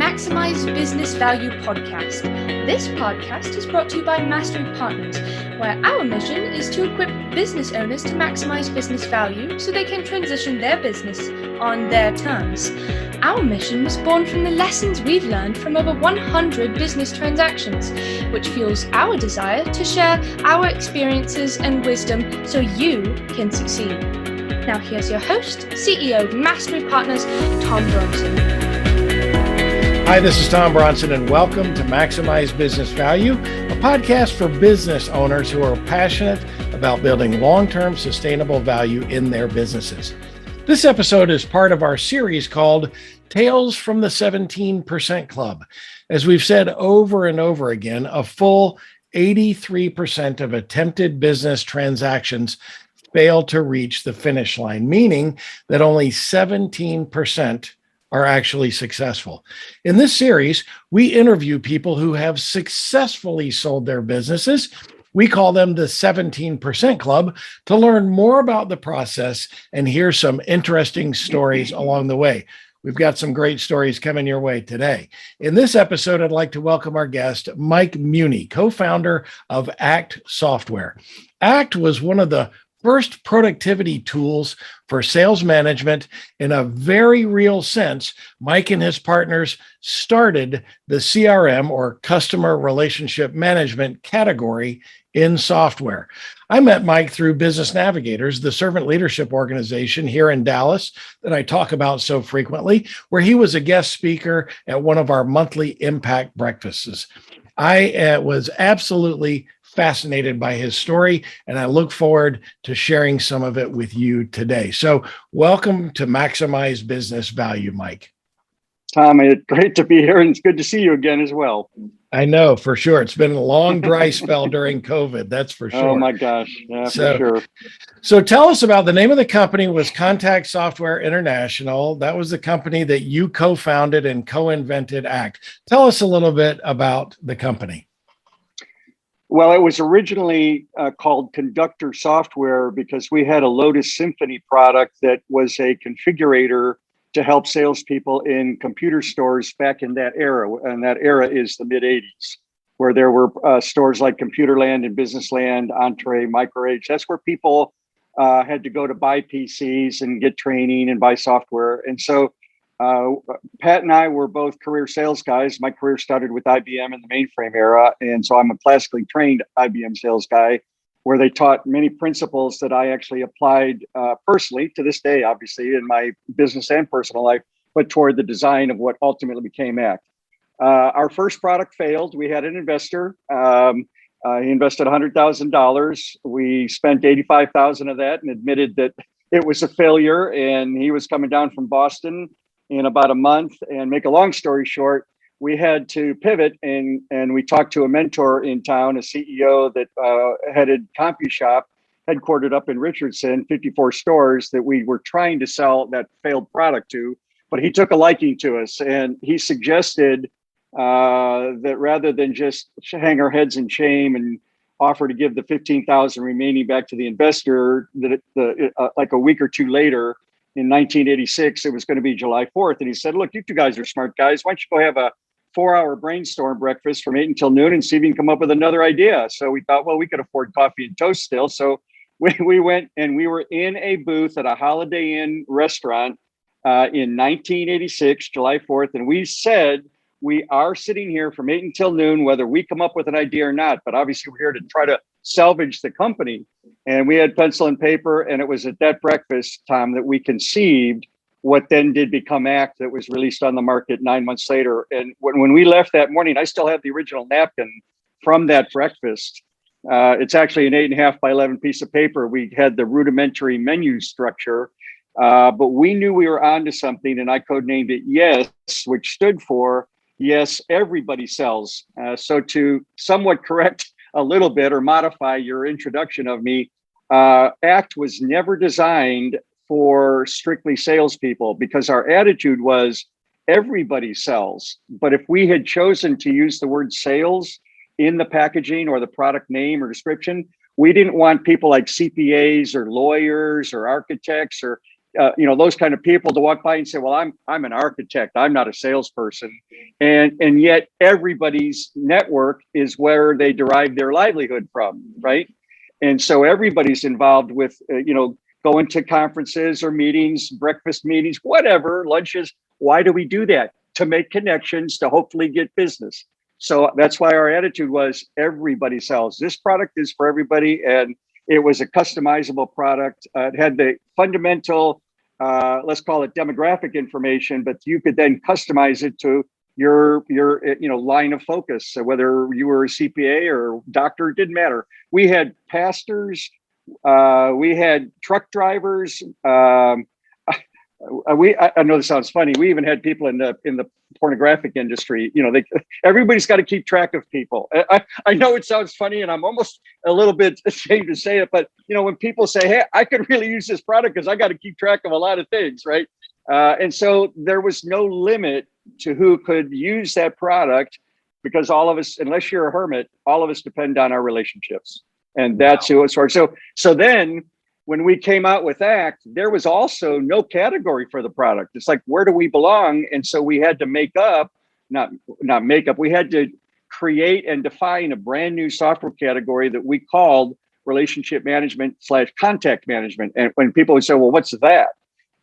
Maximize Business Value podcast. This podcast is brought to you by Mastery Partners, where our mission is to equip business owners to maximize business value so they can transition their business on their terms. Our mission was born from the lessons we've learned from over 100 business transactions, which fuels our desire to share our experiences and wisdom so you can succeed. Now here's your host, CEO of Mastery Partners, Tom Bronson. Hi, this is Tom Bronson, and welcome to Maximize Business Value, a podcast for business owners who are passionate about building long-term sustainable value in their businesses. This episode is part of our series called Tales from the 17% Club. As we've said over and over again, a full 83% of attempted business transactions fail to reach the finish line, meaning that only 17% are actually successful. In this series, we interview people who have successfully sold their businesses. We call them the 17% Club to learn more about the process and hear some interesting stories along the way. We've got some great stories coming your way today. In this episode, I'd like to welcome our guest, Mike Muhney, co-founder of ACT Software. ACT was one of the first productivity tools for sales management. In a very real sense, Mike and his partners started the CRM, or customer relationship management, category in software. I met Mike through Business Navigators, the servant leadership organization here in Dallas that I talk about so frequently, where he was a guest speaker at one of our monthly impact breakfasts. I was absolutely fascinated by his story, and I look forward to sharing some of it with you today. So welcome to Maximize Business Value, Mike. Tom, it's great to be here, and it's good to see you again as well. I know, for sure. It's been a long dry spell during COVID, that's for sure. Oh my gosh, yeah, for sure. So tell us about the name of the company. Was Contact Software International. That was the company that you co-founded and co-invented ACT. Tell us a little bit about the company. Well, it was originally called Conductor Software because we had a Lotus Symphony product that was a configurator to help salespeople in computer stores back in that era. And that era is the mid-'80s, where there were stores like Computerland and Businessland, Entree, MicroAge. That's where people had to go to buy PCs and get training and buy software. And so Pat and I were both career sales guys. My career started with IBM in the mainframe era. And so I'm a classically trained IBM sales guy, where they taught many principles that I actually applied personally to this day, obviously, in my business and personal life, but toward the design of what ultimately became ACT. Our first product failed. We had an investor. He invested $100,000. We spent $85,000 of that and admitted that it was a failure. And he was coming down from Boston in about a month. And make a long story short, we had to pivot, and we talked to a mentor in town, a CEO that headed CompuShop, headquartered up in Richardson, 54 stores that we were trying to sell that failed product to. But he took a liking to us, and he suggested that rather than just hang our heads in shame and offer to give the $15,000 remaining back to the investor, that like a week or two later, in 1986, it was going to be July 4th. And he said, look, you two guys are smart guys. Why don't you go have a 4-hour brainstorm breakfast from 8 until noon and see if you can come up with another idea. So we thought, well, we could afford coffee and toast still. So we went, and we were in a booth at a Holiday Inn restaurant in 1986, July 4th. And we said, we are sitting here from 8 until noon, whether we come up with an idea or not. But obviously, we're here to try to salvage the company. And we had pencil and paper. And it was at that breakfast, Tom, that we conceived what then did become ACT, that was released on the market 9 months later. And when we left that morning, I still have the original napkin from that breakfast. It's actually an 8.5 by 11 piece of paper. We had the rudimentary menu structure, but we knew we were onto something, and I codenamed it YES, which stood for Yes, Everybody Sells. So to somewhat correct a little bit or modify your introduction of me, ACT was never designed for strictly salespeople, because our attitude was everybody sells. But if we had chosen to use the word sales in the packaging or the product name or description, we didn't want people like CPAs or lawyers or architects or those kind of people to walk by and say, well, I'm an architect, I'm not a salesperson. And yet everybody's network is where they derive their livelihood from, right? And so everybody's involved with, going to conferences or meetings, breakfast meetings, whatever, lunches. Why do we do that? To make connections, to hopefully get business. So that's why our attitude was everybody sells. This product is for everybody. And it was a customizable product. It had the fundamental, let's call it demographic information, but you could then customize it to your line of focus. So whether you were a CPA or doctor, it didn't matter. We had pastors, we had truck drivers. I know this sounds funny. We even had people in the pornographic industry. Everybody's got to keep track of people. I know it sounds funny, and I'm almost a little bit ashamed to say it, but when people say, "Hey, I could really use this product because I got to keep track of a lot of things," right? And so there was no limit to who could use that product, because all of us, unless you're a hermit, all of us depend on our relationships, and that's who it's for. So then, when we came out with ACT, there was also no category for the product. It's like, where do we belong? And so we had to we had to create and define a brand new software category that we called relationship management / contact management. And when people would say, well, what's that?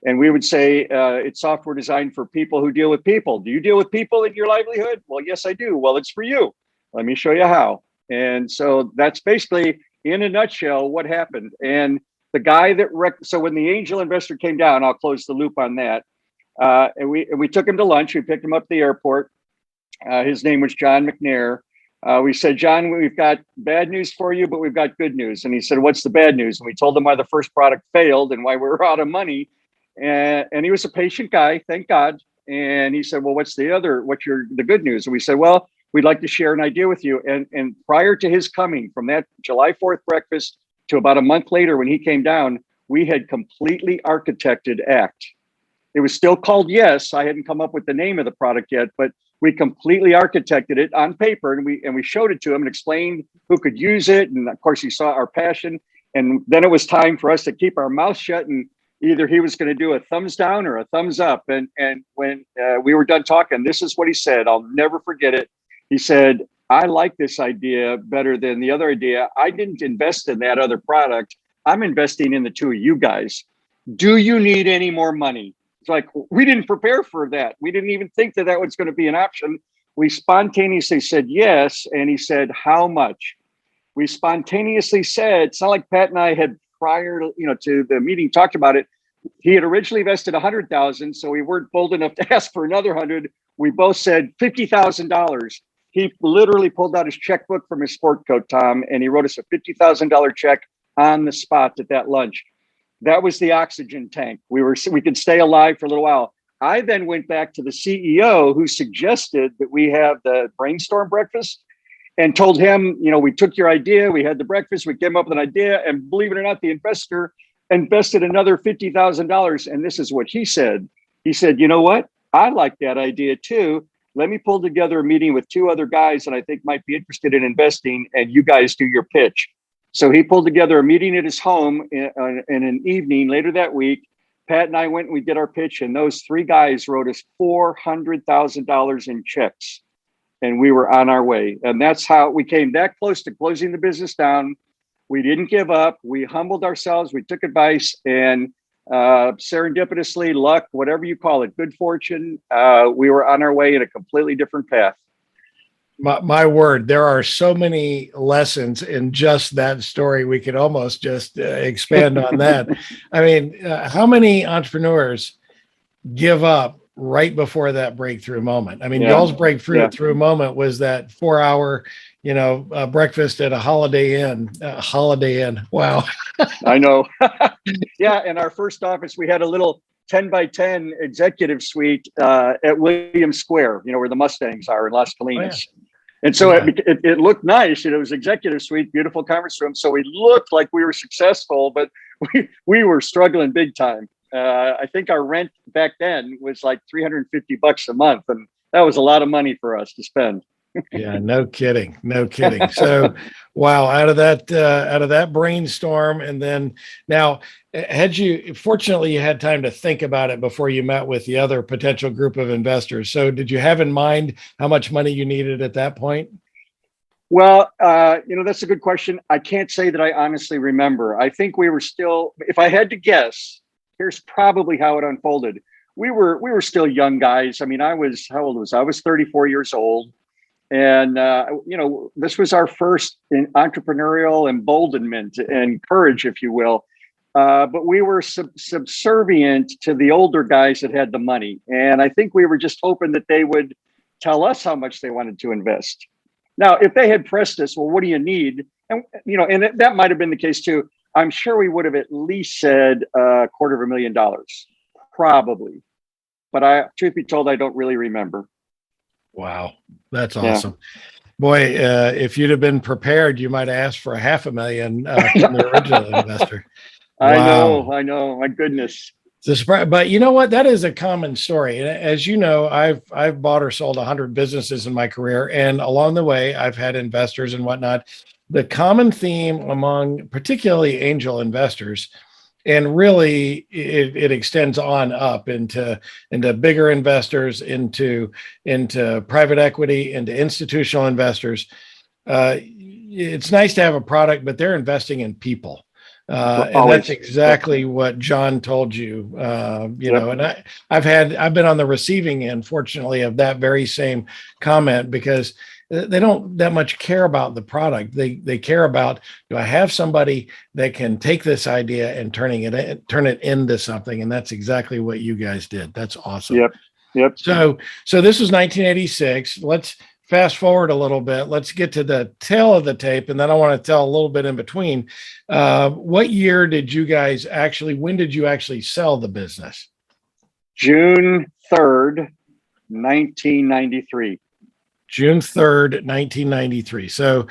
And we would say, it's software designed for people who deal with people. Do you deal with people in your livelihood? Well, yes, I do. Well, it's for you. Let me show you how. And so that's basically, in a nutshell, what happened. And the guy so when the angel investor came down, I'll close the loop on that. And we took him to lunch. We picked him up at the airport. His name was John McNair. We said, John, we've got bad news for you, but we've got good news. And he said, what's the bad news? And we told him why the first product failed and why we were out of money. And he was a patient guy, thank God. And he said, well, what's the good news? And we said, well, we'd like to share an idea with you. And prior to his coming, from that July 4th breakfast to about a month later when he came down, we had completely architected ACT. It was still called Yes. I hadn't come up with the name of the product yet, but we completely architected it on paper, and we showed it to him and explained who could use it. And of course, he saw our passion. And then it was time for us to keep our mouth shut, and either he was going to do a thumbs down or a thumbs up. And when we were done talking, this is what he said. I'll never forget it. He said, I like this idea better than the other idea. I didn't invest in that other product. I'm investing in the two of you guys. Do you need any more money? It's like, we didn't prepare for that. We didn't even think that was going to be an option. We spontaneously said yes. And he said, how much? We spontaneously said, it's not like Pat and I had prior to the meeting talked about it. He had originally invested $100,000. So we weren't bold enough to ask for another 100. We both said $50,000. He literally pulled out his checkbook from his sport coat, Tom, and he wrote us a $50,000 check on the spot at that lunch. That was the oxygen tank. We could stay alive for a little while. I then went back to the CEO who suggested that we have the brainstorm breakfast, and told him, we took your idea, we had the breakfast, we came up with an idea, and believe it or not, the investor invested another $50,000. And this is what he said. He said, you know what? I like that idea too. Let me pull together a meeting with two other guys that I think might be interested in investing, and you guys do your pitch. So he pulled together a meeting at his home in an evening later that week. Pat and I went and we did our pitch, and those three guys wrote us $400,000 in checks, and we were on our way. And that's how we came that close to closing the business down. We didn't give up. We humbled ourselves. We took advice, and serendipitously, luck, whatever you call it, good fortune, we were on our way in a completely different path. My word, there are so many lessons in just that story. We could almost just expand on that. I mean, how many entrepreneurs give up right before that breakthrough moment? I mean, y'all's breakthrough moment was that 4-hour, breakfast at a Holiday Inn. Wow. I know. Yeah. In our first office, we had a little 10 by 10 executive suite at Williams Square, where the Mustangs are in Las Colinas. Oh, yeah. And so it looked nice. It was executive suite, beautiful conference room. So we looked like we were successful, but we were struggling big time. I think our rent back then was like $350 a month. And that was a lot of money for us to spend. Yeah, no kidding. No kidding. So, wow, out of that brainstorm, and then now fortunately you had time to think about it before you met with the other potential group of investors. So, did you have in mind how much money you needed at that point? Well, that's a good question. I can't say that I honestly remember. I think we were still, if I had to guess, here's probably how it unfolded. We were still young guys. I mean, how old was I? I was 34 years old. And, this was our first entrepreneurial emboldenment and courage, if you will. But we were subservient to the older guys that had the money. And I think we were just hoping that they would tell us how much they wanted to invest. Now, if they had pressed us, well, what do you need? And, that might have been the case too. I'm sure we would have at least said $250,000, probably. But truth be told, I don't really remember. Wow, that's Yeah. awesome. Boy, if you'd have been prepared, you might have asked for $500,000 from the original investor. Wow. I know. My goodness. But you know what? That is a common story. And as you know, I've bought or sold 100 businesses in my career, and along the way, I've had investors and whatnot. The common theme among particularly angel investors, and really it extends on up into bigger investors, into private equity, into institutional investors. It's nice to have a product, but they're investing in people. And that's exactly what John told you, and I've been on the receiving end, fortunately, of that very same comment, because they don't that much care about the product. They care about, do I have somebody that can take this idea and turn it into something? And that's exactly what you guys did. That's awesome. Yep. So this was 1986. Let's fast forward a little bit. Let's get to the tail of the tape, and then I want to tell a little bit in between. What year did you guys when did you actually sell the business? June 3rd, 1993. June 3rd, 1993. So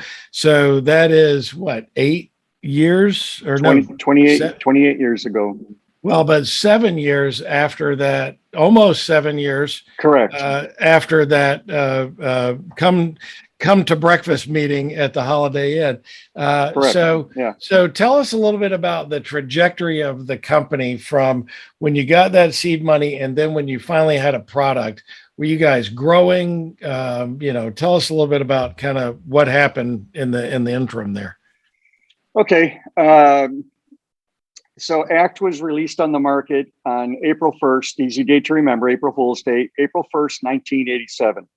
that is what, 8 years or 28 years ago. Well, but 7 years after that, almost 7 years. Correct. After that, come to breakfast meeting at the Holiday Inn. Correct. So tell us a little bit about the trajectory of the company from when you got that seed money and then when you finally had a product. Were you guys growing? Tell us a little bit about kind of what happened in the interim there. Okay. So ACT was released on the market on April 1st, easy date to remember, April Fool's Day, April 1st, 1987.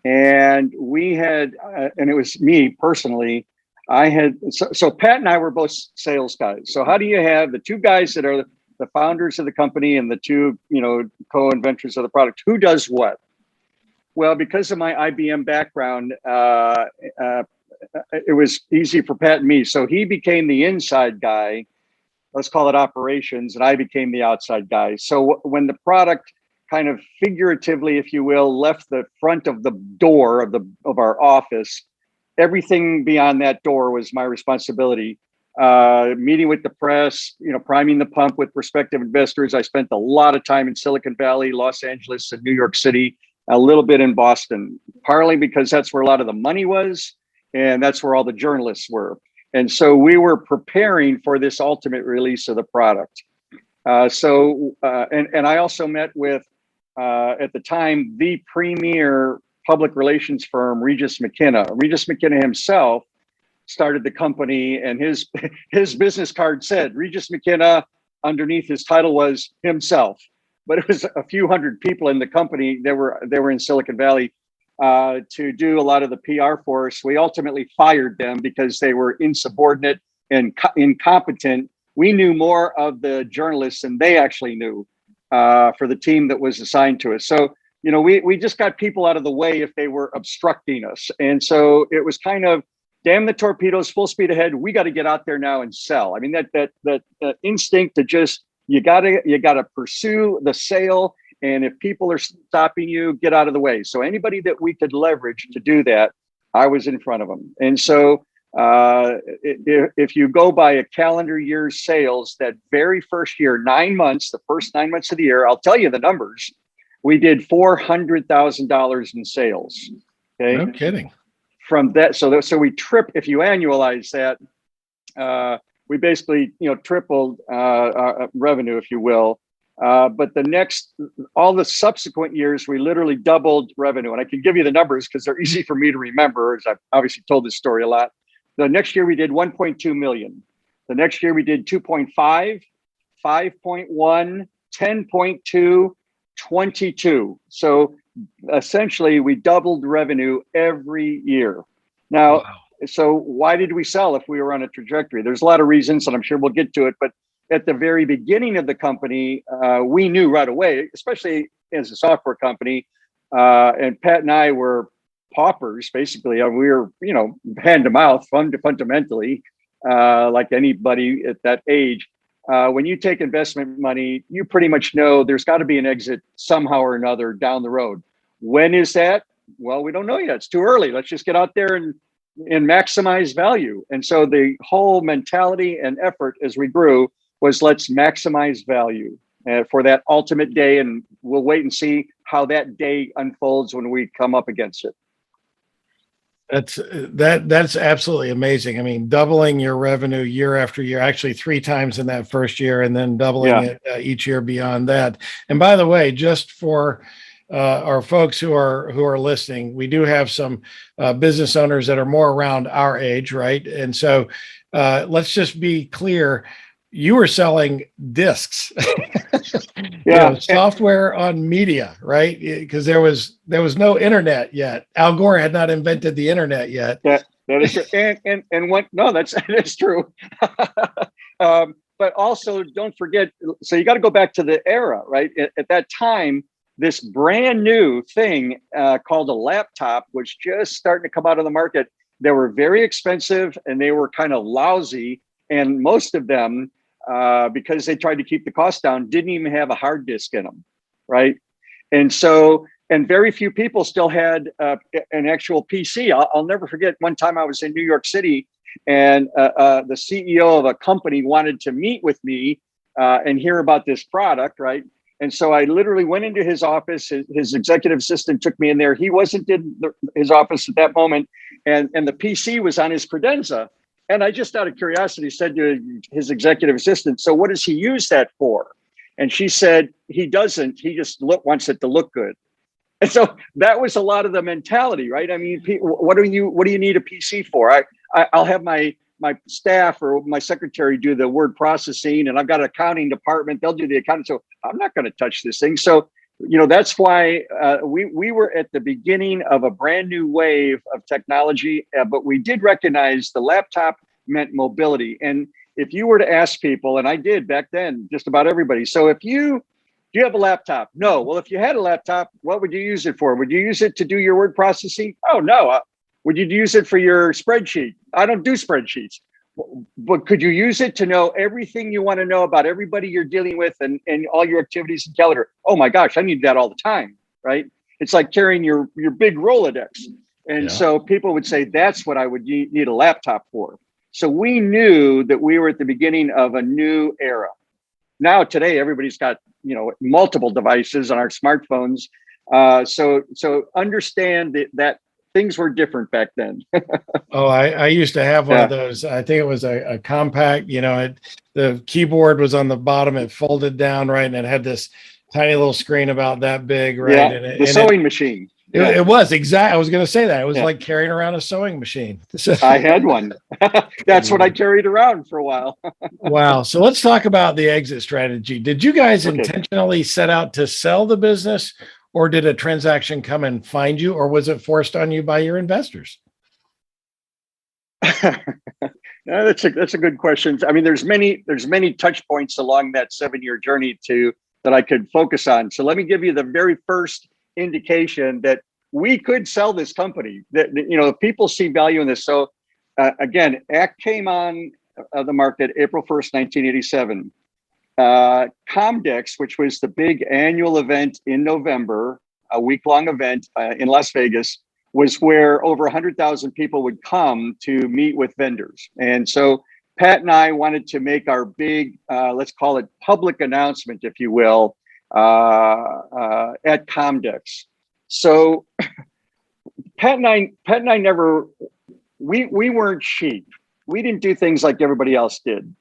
And we had, and it was me personally, so Pat and I were both sales guys. So how do you have the two guys that are the founders of the company and the two, co-inventors of the product, who does what? Well, because of my IBM background, it was easy for Pat and me. So he became the inside guy, let's call it operations, and I became the outside guy. So when the product kind of figuratively, if you will, left the front of the door of our office, everything beyond that door was my responsibility. Meeting with the press, priming the pump with prospective investors. I spent a lot of time in Silicon Valley, Los Angeles, and New York City, a little bit in Boston, partly because that's where a lot of the money was. And that's where all the journalists were. And so we were preparing for this ultimate release of the product. And I also met with, at the time, the premier public relations firm, Regis McKenna. Regis McKenna himself started the company, and his business card said Regis McKenna. Underneath his title was himself, but it was a few hundred people in the company. They were in Silicon Valley to do a lot of the PR for us. We ultimately fired them because they were insubordinate and incompetent. We knew more of the journalists than they actually knew for the team that was assigned to us. So, we just got people out of the way if they were obstructing us. And so it was kind of, damn the torpedoes, full speed ahead. We got to get out there now and sell. I mean, that instinct to just, you gotta pursue the sale. And if people are stopping you, get out of the way. So anybody that we could leverage to do that, I was in front of them. And so if you go by a calendar year's sales, that very first year, 9 months, the first 9 months of the year, I'll tell you the numbers. we did $400,000 in sales. Okay. No kidding. From that, so we if you annualize that, we basically, tripled our revenue, if you will. But all the subsequent years, we literally doubled revenue. And I can give you the numbers because they're easy for me to remember, as I've obviously told this story a lot. The next year we did 1.2 million. The next year we did 2.5, 5.1, 10.2, 22. So essentially we doubled revenue every year. Now, wow. So why did we sell if we were on a trajectory? There's a lot of reasons, and I'm sure we'll get to it. But at the very beginning of the company, we knew right away, especially as a software company, and Pat and I were paupers, basically. We were, hand to mouth, fundamentally, like anybody at that age. When you take investment money, you pretty much know there's got to be an exit somehow or another down the road. When is that? Well, we don't know yet. It's too early. Let's just get out there and maximize value. And so the whole mentality and effort as we grew was let's maximize value for that ultimate day. And we'll wait and see how that day unfolds when we come up against it. That's absolutely amazing. I mean, doubling your revenue year after year, actually 3 times in that first year, and then doubling it each year beyond that. And by the way, just for our folks who are listening, we do have some business owners that are more around our age, right? And so let's just be clear. You were selling discs, software on media, right? Because there was no internet yet. Al Gore had not invented the internet yet. That is true. And what? No, that's true. But also, don't forget. So you got to go back to the era, right? At that time, this brand new thing called a laptop was just starting to come out of the market. They were very expensive and they were kind of lousy, and most of them, because they tried to keep the cost down, didn't even have a hard disk in them, right? And so, and very few people still had an actual PC. I'll never forget one time I was in New York City, and the CEO of a company wanted to meet with me and hear about this product, right? And so I literally went into his office. His executive assistant took me in there. He wasn't in his office at that moment, and the PC was on his credenza. And I just out of curiosity said to his executive assistant, so what does he use that for? And she said, he doesn't. He just wants it to look good. And so that was a lot of the mentality, right? I mean, what do you need a PC for? I'll have my staff or my secretary do the word processing, and I've got an accounting department. They'll do the accounting. So I'm not going to touch this thing. So, that's why we were at the beginning of a brand new wave of technology, but we did recognize the laptop meant mobility. And if you were to ask people, and I did back then, just about everybody. So do you have a laptop? No. Well, if you had a laptop, what would you use it for? Would you use it to do your word processing? Oh, no. Would you use it for your spreadsheet? I don't do spreadsheets. But could you use it to know everything you want to know about everybody you're dealing with and all your activities and calendar? Oh my gosh, I need that all the time, right? It's like carrying your big Rolodex. And so people would say, that's what I would need a laptop for. So we knew that we were at the beginning of a new era. Now today, everybody's got, multiple devices on our smartphones. So understand that things were different back then. Oh, I used to have one of those. I think it was a compact, the keyboard was on the bottom, it folded down, right? And it had this tiny little screen about that big, right? Yeah, and the sewing machine. It was exactly. I was going to say that. It was like carrying around a sewing machine. I had one. That's what I carried around for a while. Wow. So let's talk about the exit strategy. Did you guys intentionally set out to sell the business, or did a transaction come and find you, or was it forced on you by your investors? That's a good question. I mean, there's many touch points along that 7-year journey that I could focus on. So let me give you the very first indication that we could sell this company, that people see value in this. So again, ACT came on the market April 1st, 1987. Comdex, which was the big annual event in November, a week-long event in Las Vegas, was where over 100,000 people would come to meet with vendors. And so Pat and I wanted to make our big, let's call it public announcement, if you will, at Comdex. So Pat and I never, we weren't cheap. We didn't do things like everybody else did.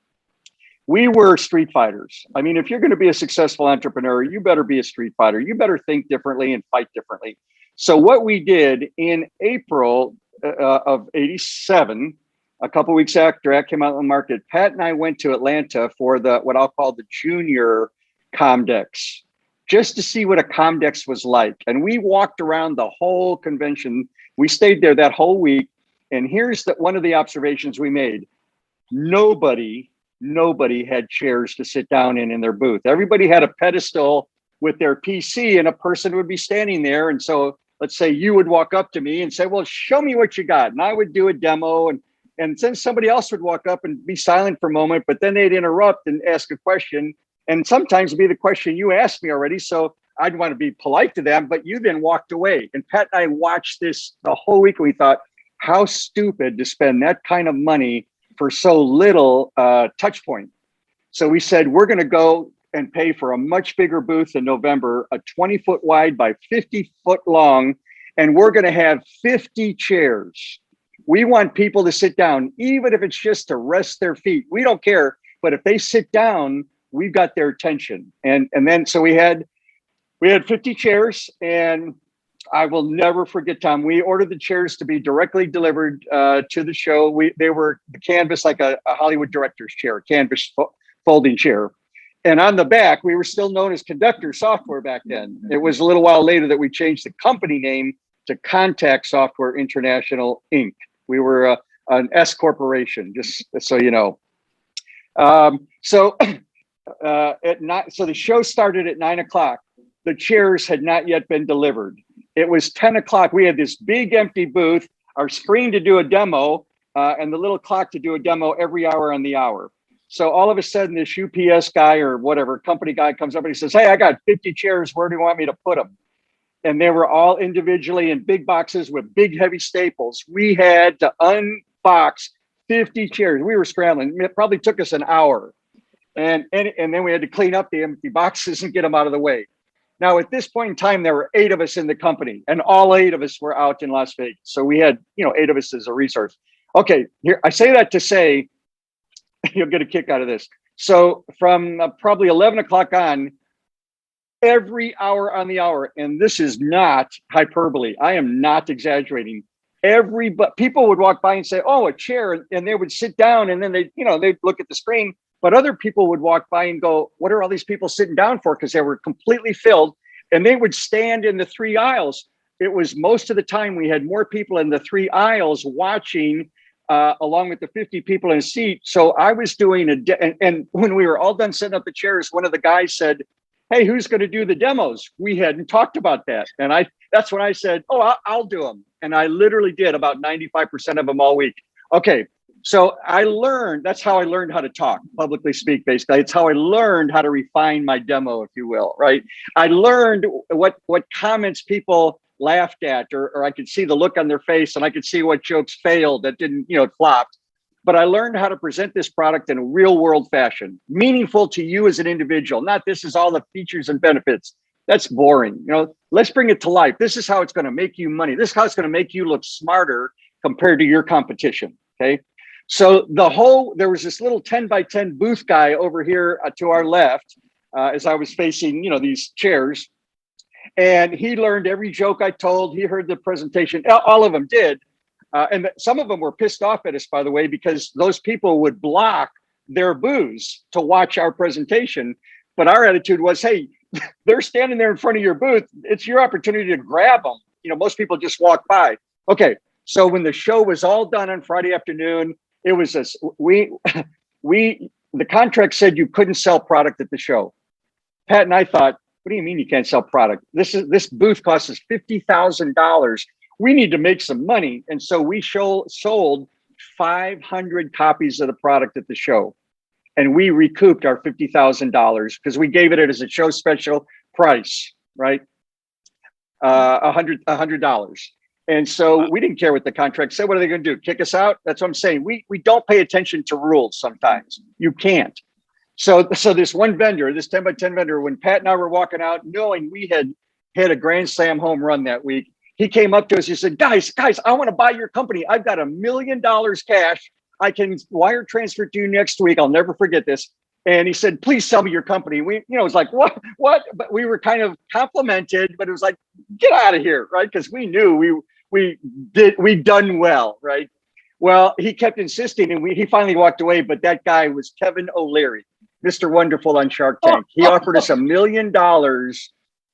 We were street fighters. I mean, if you're going to be a successful entrepreneur, you better be a street fighter. You better think differently and fight differently. So what we did in April of '87, a couple of weeks after that came out on the market, Pat and I went to Atlanta for what I'll call the junior Comdex, just to see what a Comdex was like. And we walked around the whole convention. We stayed there that whole week. And here's one of the observations we made. Nobody had chairs to sit down in their booth. Everybody had a pedestal with their PC and a person would be standing there. And so let's say you would walk up to me and say, well, show me what you got. And I would do a demo, and then somebody else would walk up and be silent for a moment, but then they'd interrupt and ask a question. And sometimes it'd be the question you asked me already. So I'd want to be polite to them, but you then walked away. And Pat and I watched this the whole week. And we thought, how stupid to spend that kind of money for so little touch point. So we said, we're going to go and pay for a much bigger booth in November, a 20-foot wide by 50-foot long, and we're going to have 50 chairs. We want people to sit down, even if it's just to rest their feet. We don't care, but if they sit down, we've got their attention. And then so we had 50 chairs, and I will never forget, Tom. We ordered the chairs to be directly delivered to the show. They were the canvas, like a Hollywood director's chair, canvas folding chair. And on the back, we were still known as Conductor Software back then. It was a little while later that we changed the company name to Contact Software International, Inc. We were an S corporation, just so you know. So the show started at 9 o'clock. The chairs had not yet been delivered. It was 10 o'clock. We had this big empty booth, our screen to do a demo, and the little clock to do a demo every hour on the hour. So all of a sudden, this UPS guy or whatever company guy comes up and he says, hey, I got 50 chairs. Where do you want me to put them? And they were all individually in big boxes with big, heavy staples. We had to unbox 50 chairs. We were scrambling. It probably took us an hour. And then we had to clean up the empty boxes and get them out of the way. Now, at this point in time, there were 8 of us in the company, and all 8 of us were out in Las Vegas. So we had, 8 of us as a resource. Okay, here I say that to say, you'll get a kick out of this. So from probably 11 o'clock on, every hour on the hour, and this is not hyperbole, I am not exaggerating. People would walk by and say, oh, a chair, and they would sit down, and then they'd look at the screen. But other people would walk by and go, what are all these people sitting down for? Because they were completely filled, and they would stand in the 3 aisles. It was most of the time we had more people in the 3 aisles watching along with the 50 people in a seat. So I was doing and when we were all done setting up the chairs, one of the guys said, hey, who's going to do the demos? We hadn't talked about that. And that's when I said, oh, I'll do them. And I literally did about 95% of them all week. Okay. So that's how I learned how to talk, publicly speak, basically. It's how I learned how to refine my demo, if you will, right? I learned what comments people laughed at, or I could see the look on their face, and I could see what jokes failed that didn't, flopped. But I learned how to present this product in a real world fashion, meaningful to you as an individual, not this is all the features and benefits. That's boring. Let's bring it to life. This is how it's going to make you money. This is how it's going to make you look smarter compared to your competition. Okay. So there was this little 10 by 10 booth guy over here to our left as I was facing, these chairs. And he learned every joke I told. He heard the presentation. All of them did. And some of them were pissed off at us, by the way, because those people would block their booths to watch our presentation. But our attitude was, hey, they're standing there in front of your booth. It's your opportunity to grab them. Most people just walk by. Okay. So when the show was all done on Friday afternoon, it was the contract said you couldn't sell product at the show. Pat and I thought, what do you mean you can't sell product? This booth costs us $50,000. We need to make some money. And so we sold 500 copies of the product at the show. And we recouped our $50,000 because we gave it as a show special price, right? $100. And so we didn't care what the contract said. What are they going to do? Kick us out? That's what I'm saying. We don't pay attention to rules sometimes. You can't. So this one vendor, this 10 by 10 vendor, when Pat and I were walking out, knowing we had a grand slam home run that week, he came up to us. He said, guys, I want to buy your company. I've got $1 million cash. I can wire transfer to you next week. I'll never forget this. And he said, please sell me your company. We, it was like, what? But we were kind of complimented, but it was like, get out of here, right? Because we knew we'd done well, right? Well, he kept insisting, and he finally walked away. But that guy was Kevin O'Leary, Mr. Wonderful on Shark Tank. He offered us $1 million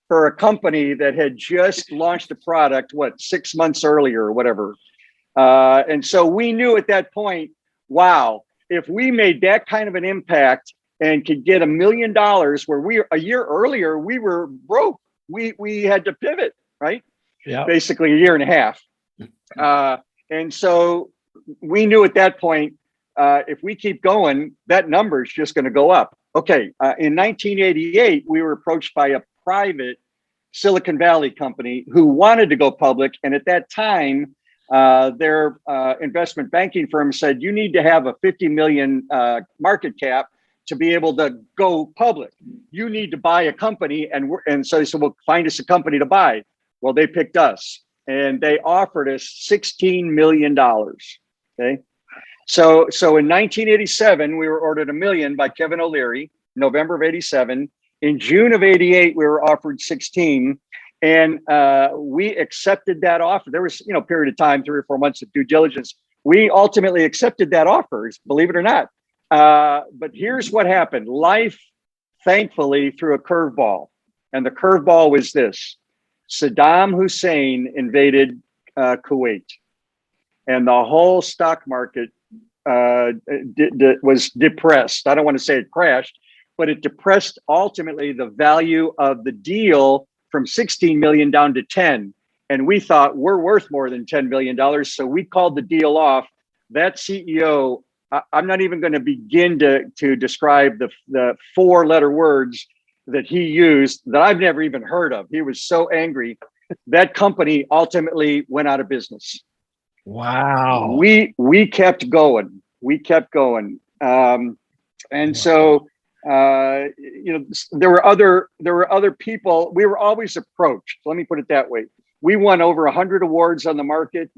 for a company that had just launched a product, 6 months earlier or whatever. And so we knew at that point, wow, if we made that kind of an impact and could get $1 million where a year earlier, we were broke. We had to pivot, right? Yeah. Basically a year and a half. And so we knew at that point, if we keep going, that number is just going to go up. Okay. In 1988, we were approached by a private Silicon Valley company who wanted to go public. And at that time, their investment banking firm said, you need to have a 50 million market cap to be able to go public. You need to buy a company. And so they said, well, find us a company to buy. Well, they picked us and they offered us $16 million. Okay. So in 1987, we were ordered $1 million by Kevin O'Leary, November of 87. In June of 88, we were offered 16. And we accepted that offer. There was, a period of time, 3 or 4 months of due diligence. We ultimately accepted that offer, believe it or not. But here's what happened. Life, thankfully, threw a curveball. And the curveball was this. Saddam Hussein invaded Kuwait. And the whole stock market was depressed. I don't want to say it crashed, but it depressed ultimately the value of the deal from 16 million down to 10. And we thought we're worth more than $10 million. So we called the deal off. That CEO, I'm not even going to begin to describe the 4-letter words that he used that I've never even heard of. He was so angry. That company ultimately went out of business. Wow. We kept going. So there were other people. We were always approached. Let me put it that way. We won over 100 awards on the market.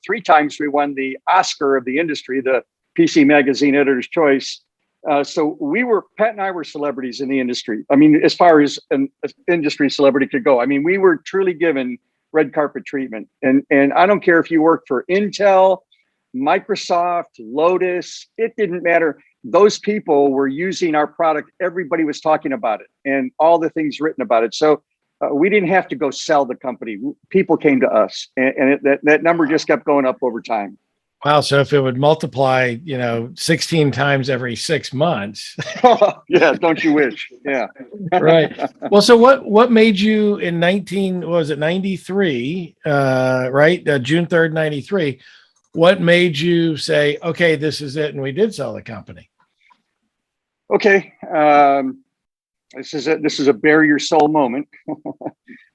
3 times we won the Oscar of the industry, the PC Magazine Editor's Choice. So Pat and I were celebrities in the industry. I mean, as far as an industry celebrity could go. I mean, we were truly given red carpet treatment. And I don't care if you worked for Intel, Microsoft, Lotus, it didn't matter. Those people were using our product. Everybody was talking about it and all the things written about it. So we didn't have to go sell the company. People came to us, and that number just kept going up over time. Wow. So if it would multiply, 16 times every 6 months. Yeah. Don't you wish? Yeah. Right. Well, so what made you in 93, right? June 3rd, 93. What made you say, okay, this is it? And we did sell the company. Okay. This is a bare your soul moment.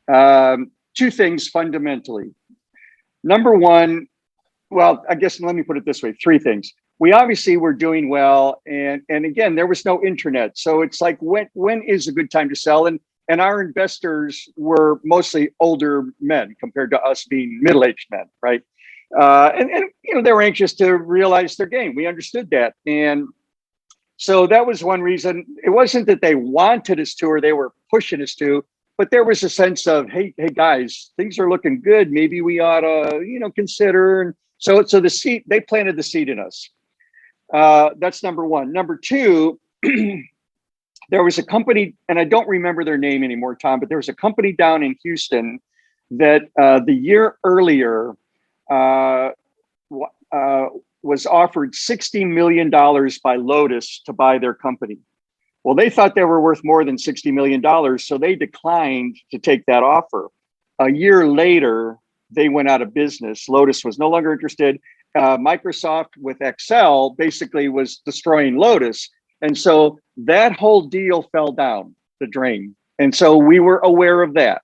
2 things fundamentally. Number one, well, I guess let me put it this way, 3 things. We obviously were doing well. And again, there was no internet. So it's like, when is a good time to sell? And our investors were mostly older men compared to us being middle-aged men, right? And they were anxious to realize their game. We understood that. And so that was one reason. It wasn't that they wanted us to, or they were pushing us to, but there was a sense of, hey guys, things are looking good. Maybe we ought to, consider. And so they planted the seed in us. That's number one. Number 2, there was a company, and I don't remember their name anymore, Tom, but there was a company down in Houston that the year earlier was offered $60 million by Lotus to buy their company. Well, they thought they were worth more than $60 million, so they declined to take that offer. A year later, they went out of business. Lotus was no longer interested. Microsoft with Excel basically was destroying Lotus. And so that whole deal fell down the drain. And so we were aware of that.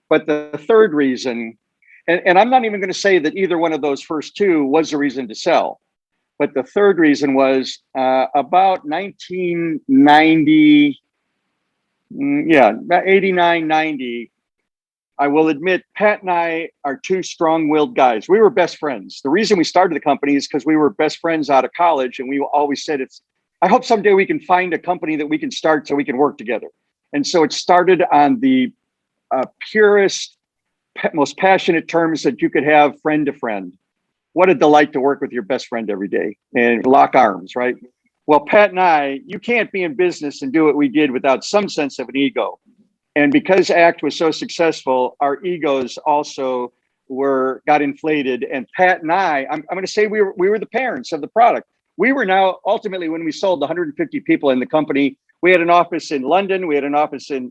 But the third reason, and I'm not even going to say that either one of those first 2 was a reason to sell. But the third reason was about 1990, about 89, 90. I will admit, Pat and I are two strong-willed guys. We were best friends. The reason we started the company is because we were best friends out of college, and we always said, I hope someday we can find a company that we can start so we can work together. And so it started on the purest, most passionate terms that you could have, friend to friend. What a delight to work with your best friend every day and lock arms, right? Well, Pat and I, you can't be in business and do what we did without some sense of an ego. And because ACT was so successful, our egos also got inflated. And Pat and I'm going to say we were the parents of the product. We were now ultimately, when we sold 150 people in the company, we had an office in London. We had an office in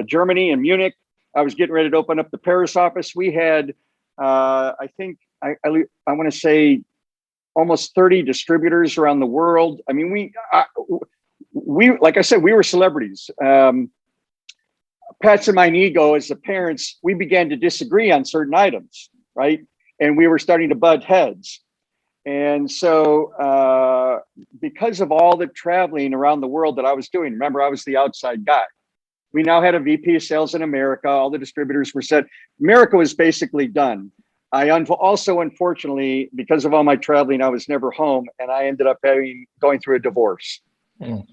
Germany, in Munich. I was getting ready to open up the Paris office. We had, I think, I want to say almost 30 distributors around the world. I mean, we like I said, we were celebrities. Pat's and my ego as the parents, we began to disagree on certain items, right? And we were starting to butt heads. And so because of all the traveling around the world that I was doing, remember, I was the outside guy. We now had a VP of sales in America. All the distributors were set. America was basically done. I also, unfortunately, because of all my traveling, I was never home, and I ended up going through a divorce. Mm.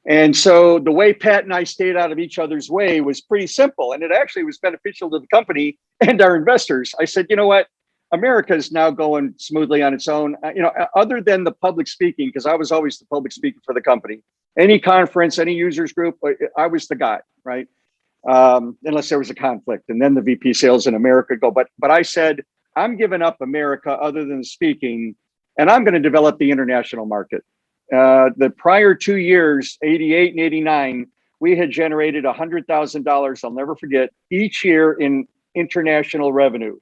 And so the way Pat and I stayed out of each other's way was pretty simple, and it actually was beneficial to the company and our investors. I said, you know what? America is now going smoothly on its own. Other than the public speaking, because I was always the public speaker for the company. Any conference, any users group, I was the guy, right? Unless there was a conflict, and then the VP sales in America go. But I said, I'm giving up America other than speaking, and I'm going to develop the international market. The prior 2 years, 88 and 89, we had generated $100,000, I'll never forget, each year in international revenue.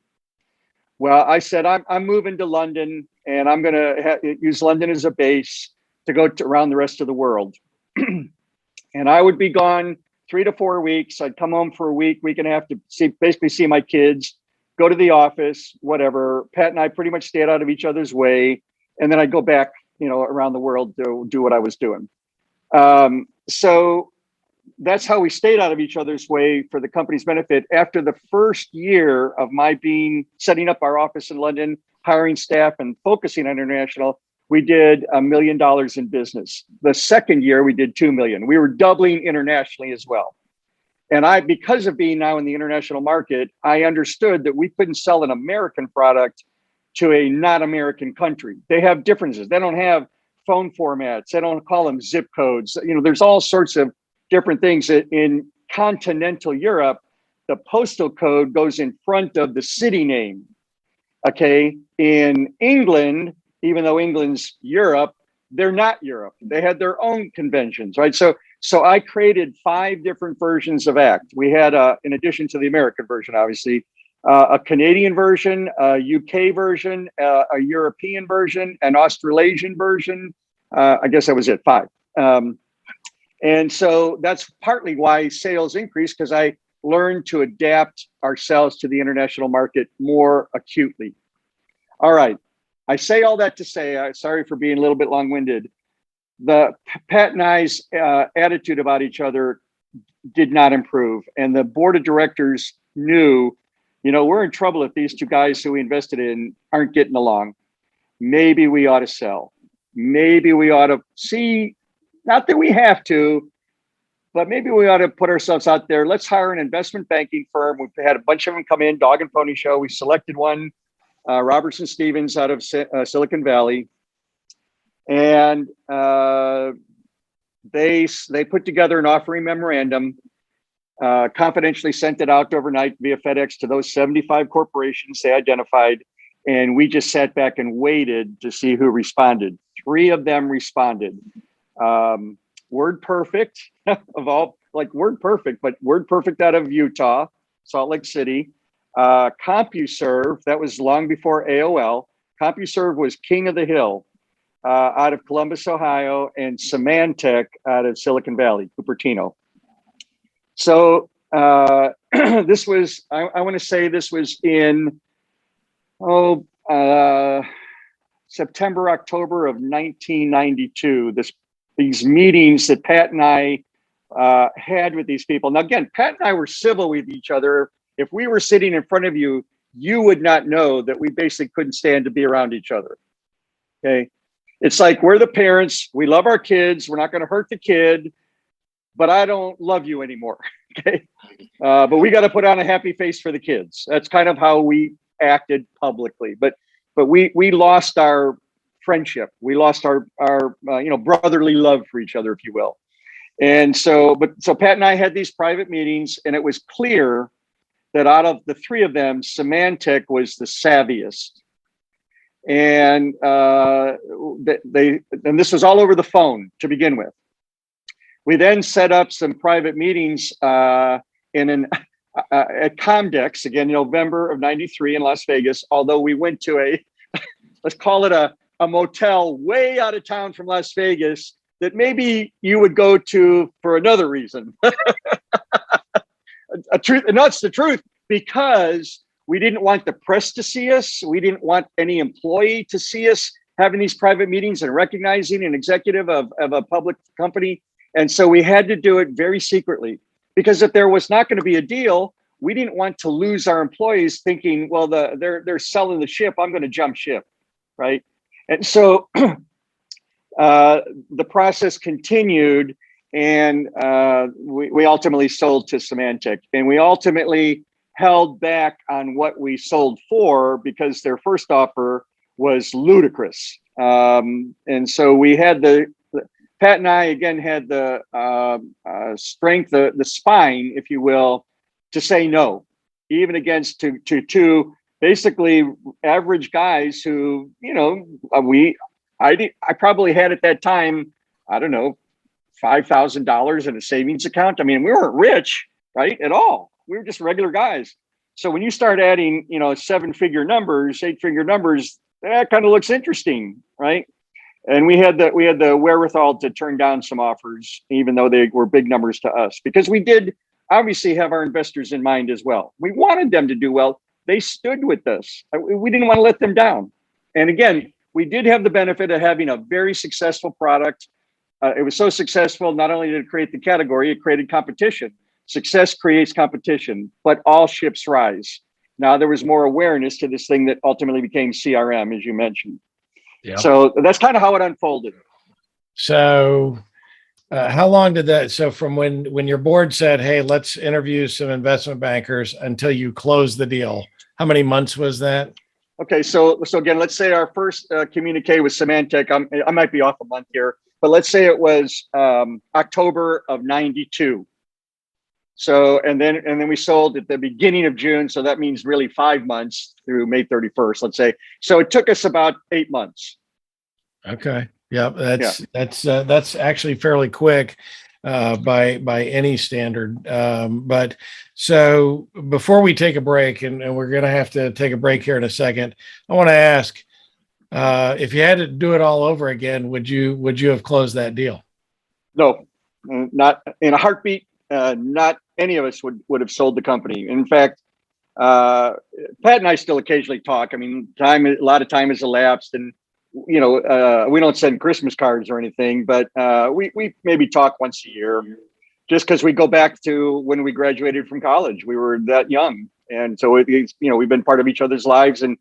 Well, I said, I'm moving to London, and I'm going to use London as a base to go around the rest of the world. And I would be gone 3 to 4 weeks. I'd come home for a week and a half to basically see my kids, go to the office, whatever. Pat and I pretty much stayed out of each other's way. And then I'd go back, around the world to do what I was doing. So that's how we stayed out of each other's way for the company's benefit. After the first year of my setting up our office in London, hiring staff and focusing on international, we did $1 million in business. The second year we did 2 million. We were doubling internationally as well. And because of being now in the international market, I understood that we couldn't sell an American product to a not American country. They have differences. They don't have phone formats. They don't call them zip codes. There's all sorts of different things. In continental Europe, the postal code goes in front of the city name. Okay. In England, even though England's Europe, they're not Europe. They had their own conventions, right? So I created 5 different versions of ACT. We had, in addition to the American version, obviously, a Canadian version, a UK version, a European version, an Australasian version. I guess that was it, 5. And so that's partly why sales increased, because I learned to adapt ourselves to the international market more acutely. All right. I say all that to say, sorry for being a little bit long-winded. The Pat and I's attitude about each other did not improve. And the board of directors knew, we're in trouble if these 2 guys who we invested in aren't getting along. Maybe we ought to sell. Maybe we ought to see, not that we have to, but maybe we ought to put ourselves out there. Let's hire an investment banking firm. We've had a bunch of them come in, dog and pony show. We selected one, Robertson Stevens out of Silicon Valley. And they put together an offering memorandum, confidentially sent it out overnight via FedEx to those 75 corporations they identified. And we just sat back and waited to see who responded. 3 of them responded. Word Perfect of all, like Word Perfect, but Word Perfect out of Utah, Salt Lake City. CompuServe, that was long before AOL. CompuServe was king of the hill out of Columbus, Ohio, and Symantec out of Silicon Valley, Cupertino. So this was, I want to say this was in, September, October of 1992. These meetings that Pat and I had with these people. Now, again, Pat and I were civil with each other. If we were sitting in front of you, you would not know that we basically couldn't stand to be around each other. Okay. It's like we're the parents. We love our kids. We're not going to hurt the kid, but I don't love you anymore. Okay. But we got to put on a happy face for the kids. That's kind of how we acted publicly. But we lost our friendship. We lost our brotherly love for each other, if you will. And so Pat and I had these private meetings, and it was clear that out of the three of them, Symantec was the savviest. And this was all over the phone to begin with. We then set up some private meetings at Comdex, again, November of 93 in Las Vegas, although we went to let's call it a motel way out of town from Las Vegas that maybe you would go to for another reason. It's the truth, because we didn't want the press to see us. We didn't want any employee to see us having these private meetings and recognizing an executive of a public company. And so we had to do it very secretly, because if there was not going to be a deal, we didn't want to lose our employees thinking, well, they're selling the ship, I'm going to jump ship, right? And so the process continued, and we ultimately sold to Symantec, and we ultimately held back on what we sold for because their first offer was ludicrous. And so we had Pat and I again had the strength, the spine, if you will, to say no, even against two basically average guys who, I probably had at that time, I don't know, $5,000 in a savings account. I mean, we weren't rich, right, at all. We were just regular guys. So when you start adding, 7-figure numbers, 8-figure numbers, that kind of looks interesting, right? And we had the wherewithal to turn down some offers, even though they were big numbers to us, because we did obviously have our investors in mind as well. We wanted them to do well. They stood with us. We didn't want to let them down. And again, we did have the benefit of having a very successful product. It was so successful, not only did it create the category, it created competition. Success creates competition, but all ships rise. Now there was more awareness to this thing that ultimately became CRM, as you mentioned. Yeah. So that's kind of how it unfolded. So how long did that, so from when your board said, hey, let's interview some investment bankers until you closed the deal, how many months was that? Okay, so again, let's say our first communique with Symantec, I might be off a month here, but let's say it was October of 92. So, and then we sold at the beginning of June. So that means really 5 months through May 31st, let's say. So it took us about 8 months. Okay. Yeah. That's actually fairly quick by any standard. But so before we take a break, and we're going to have to take a break here in a second, I want to ask, if you had to do it all over again, would you have closed that deal? No, not in a heartbeat. Not any of us would have sold the company. In fact, Pat and I still occasionally talk. I mean, a lot of time has elapsed, and we don't send Christmas cards or anything, but we maybe talk once a year, just because we go back to when we graduated from college. We were that young, and so we've been part of each other's lives, and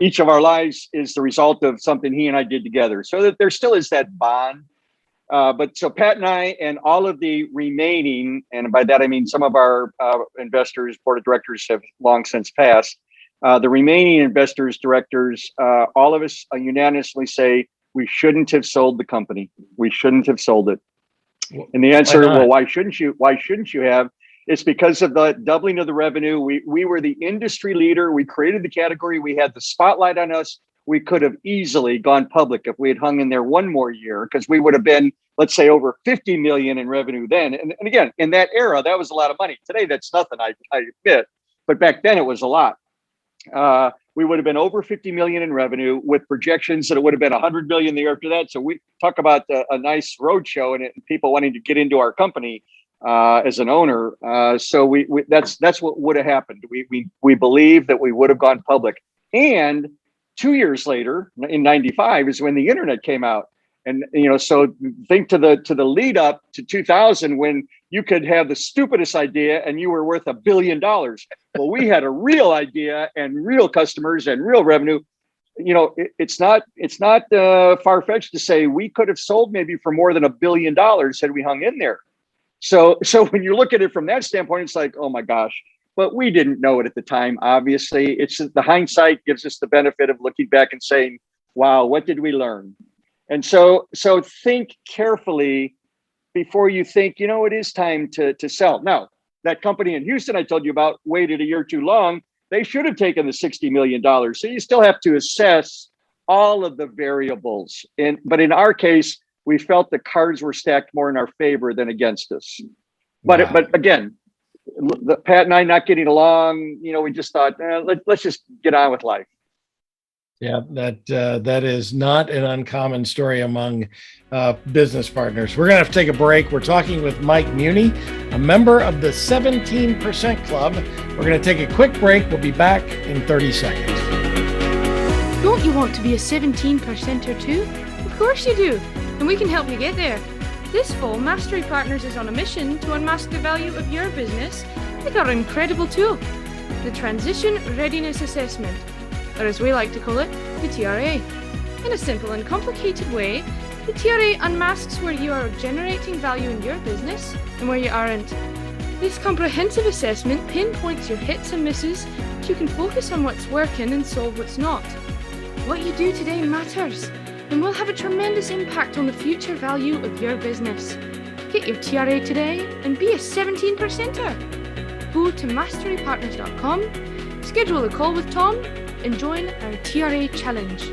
each of our lives is the result of something he and I did together. So that there still is that bond. But so Pat and I and all of the remaining, and by that I mean some of our investors, board of directors have long since passed. The remaining investors, directors, all of us unanimously say we shouldn't have sold the company. We shouldn't have sold it. And the answer, well, why shouldn't you? Why shouldn't you have? It's because of the doubling of the revenue. We were the industry leader. We created the category. We had the spotlight on us. We could have easily gone public if we had hung in there one more year, because we would have been, let's say, over 50 million in revenue then. And again, in that era, that was a lot of money. Today, that's nothing, I admit. But back then, it was a lot. We would have been over 50 million in revenue, with projections that it would have been 100 million the year after that. So we talk about a nice roadshow and people wanting to get into our company as an owner. So that's what would have happened. We believe that we would have gone public. And 2 years later, in '95, is when the internet came out. And so think to the lead up to 2000, when you could have the stupidest idea and you were worth $1 billion. Well, we had a real idea and real customers and real revenue. It's not far-fetched to say we could have sold maybe for more than $1 billion had we hung in there. So when you look at it from that standpoint, it's like, oh my gosh, but we didn't know it at the time. Obviously, it's the hindsight gives us the benefit of looking back and saying, wow, what did we learn? And so think carefully before you think, it is time to sell. Now, that company in Houston I told you about waited a year too long. They should have taken the $60 million. So you still have to assess all of the variables. But in our case, we felt the cards were stacked more in our favor than against us. But Wow. But again, Pat and I not getting along, we just thought, let's just get on with life. Yeah, that is not an uncommon story among business partners. We're going to have to take a break. We're talking with Mike Muhney, a member of the 17% Club. We're going to take a quick break. We'll be back in 30 seconds. Don't you want to be a 17%er too? Of course you do, and we can help you get there. This fall, Mastery Partners is on a mission to unmask the value of your business with our incredible tool, the Transition Readiness Assessment, or as we like to call it, the TRA. In a simple and complicated way, the TRA unmasks where you are generating value in your business and where you aren't. This comprehensive assessment pinpoints your hits and misses so you can focus on what's working and solve what's not. What you do today matters and will have a tremendous impact on the future value of your business. Get your TRA today and be a 17%er. Go to masterypartners.com, schedule a call with Tom, and join our TRA challenge.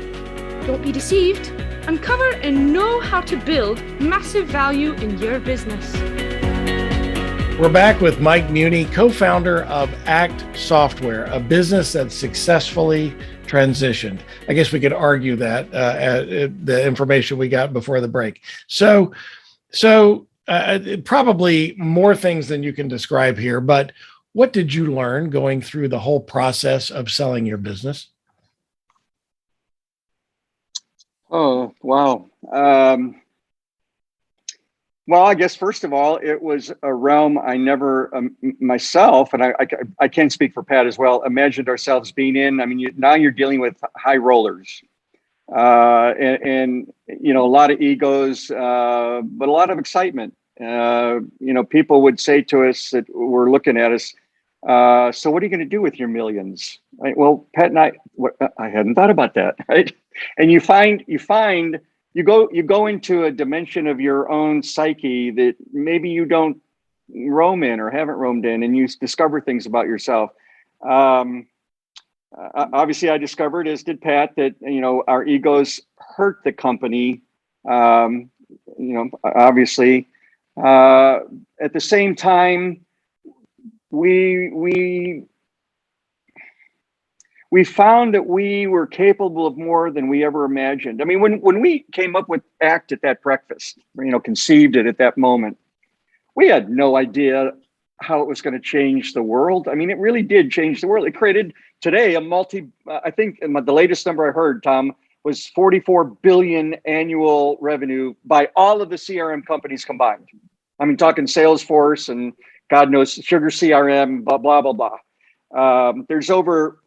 Don't be deceived. Uncover and know how to build massive value in your business. We're back with Mike Muhney, co-founder of Act Software, a business that successfully transitioned. I guess we could argue that the information we got before the break. So probably more things than you can describe here, but what did you learn going through the whole process of selling your business? Oh, wow. Well, I guess, first of all, it was a realm I never myself, and I can't speak for Pat as well, imagined ourselves being in. I mean, now you're dealing with high rollers and a lot of egos, but a lot of excitement. People would say to us that were looking at us, so what are you going to do with your millions? Right? Well, Pat and I hadn't thought about that, right? And you go into a dimension of your own psyche that maybe you don't roam in or haven't roamed in, and you discover things about yourself. Obviously, I discovered, as did Pat, that our egos hurt the company. Obviously, at the same time, we found that we were capable of more than we ever imagined. I mean, when we came up with ACT at that breakfast, conceived it at that moment, we had no idea how it was going to change the world. I mean, it really did change the world. It created today I think the latest number I heard, Tom, was 44 billion annual revenue by all of the CRM companies combined. I mean, talking Salesforce and God knows Sugar CRM, blah, blah, blah, blah. There's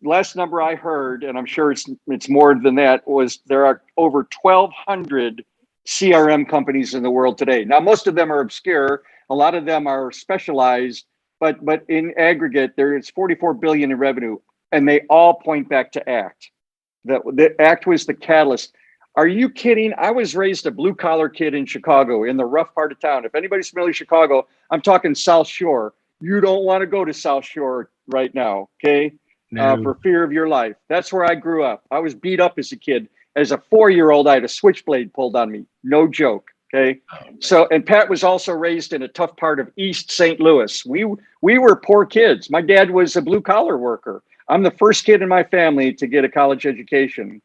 last number I heard, and I'm sure it's more than that, was there are over 1,200 CRM companies in the world today. Now, most of them are obscure. A lot of them are specialized, but in aggregate, there is 44 billion in revenue, and they all point back to ACT. The ACT was the catalyst. Are you kidding? I was raised a blue collar kid in Chicago, in the rough part of town. If anybody's familiar with Chicago, I'm talking South Shore. You don't want to go to South Shore right now, okay? No. For fear of your life. That's where I grew up. I was beat up as a kid. As a 4-year-old, I had a switchblade pulled on me. No joke, okay? So, and Pat was also raised in a tough part of East St. Louis. We were poor kids. My dad was a blue collar worker. I'm the first kid in my family to get a college education.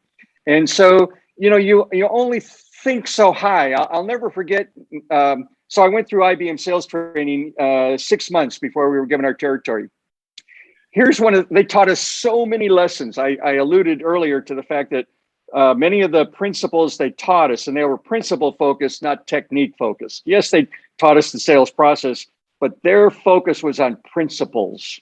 And so, you only think so high. I'll never forget. So I went through IBM sales training 6 months before we were given our territory. They taught us so many lessons. I alluded earlier to the fact that many of the principles they taught us, and they were principle focused, not technique focused. Yes, they taught us the sales process, but their focus was on principles.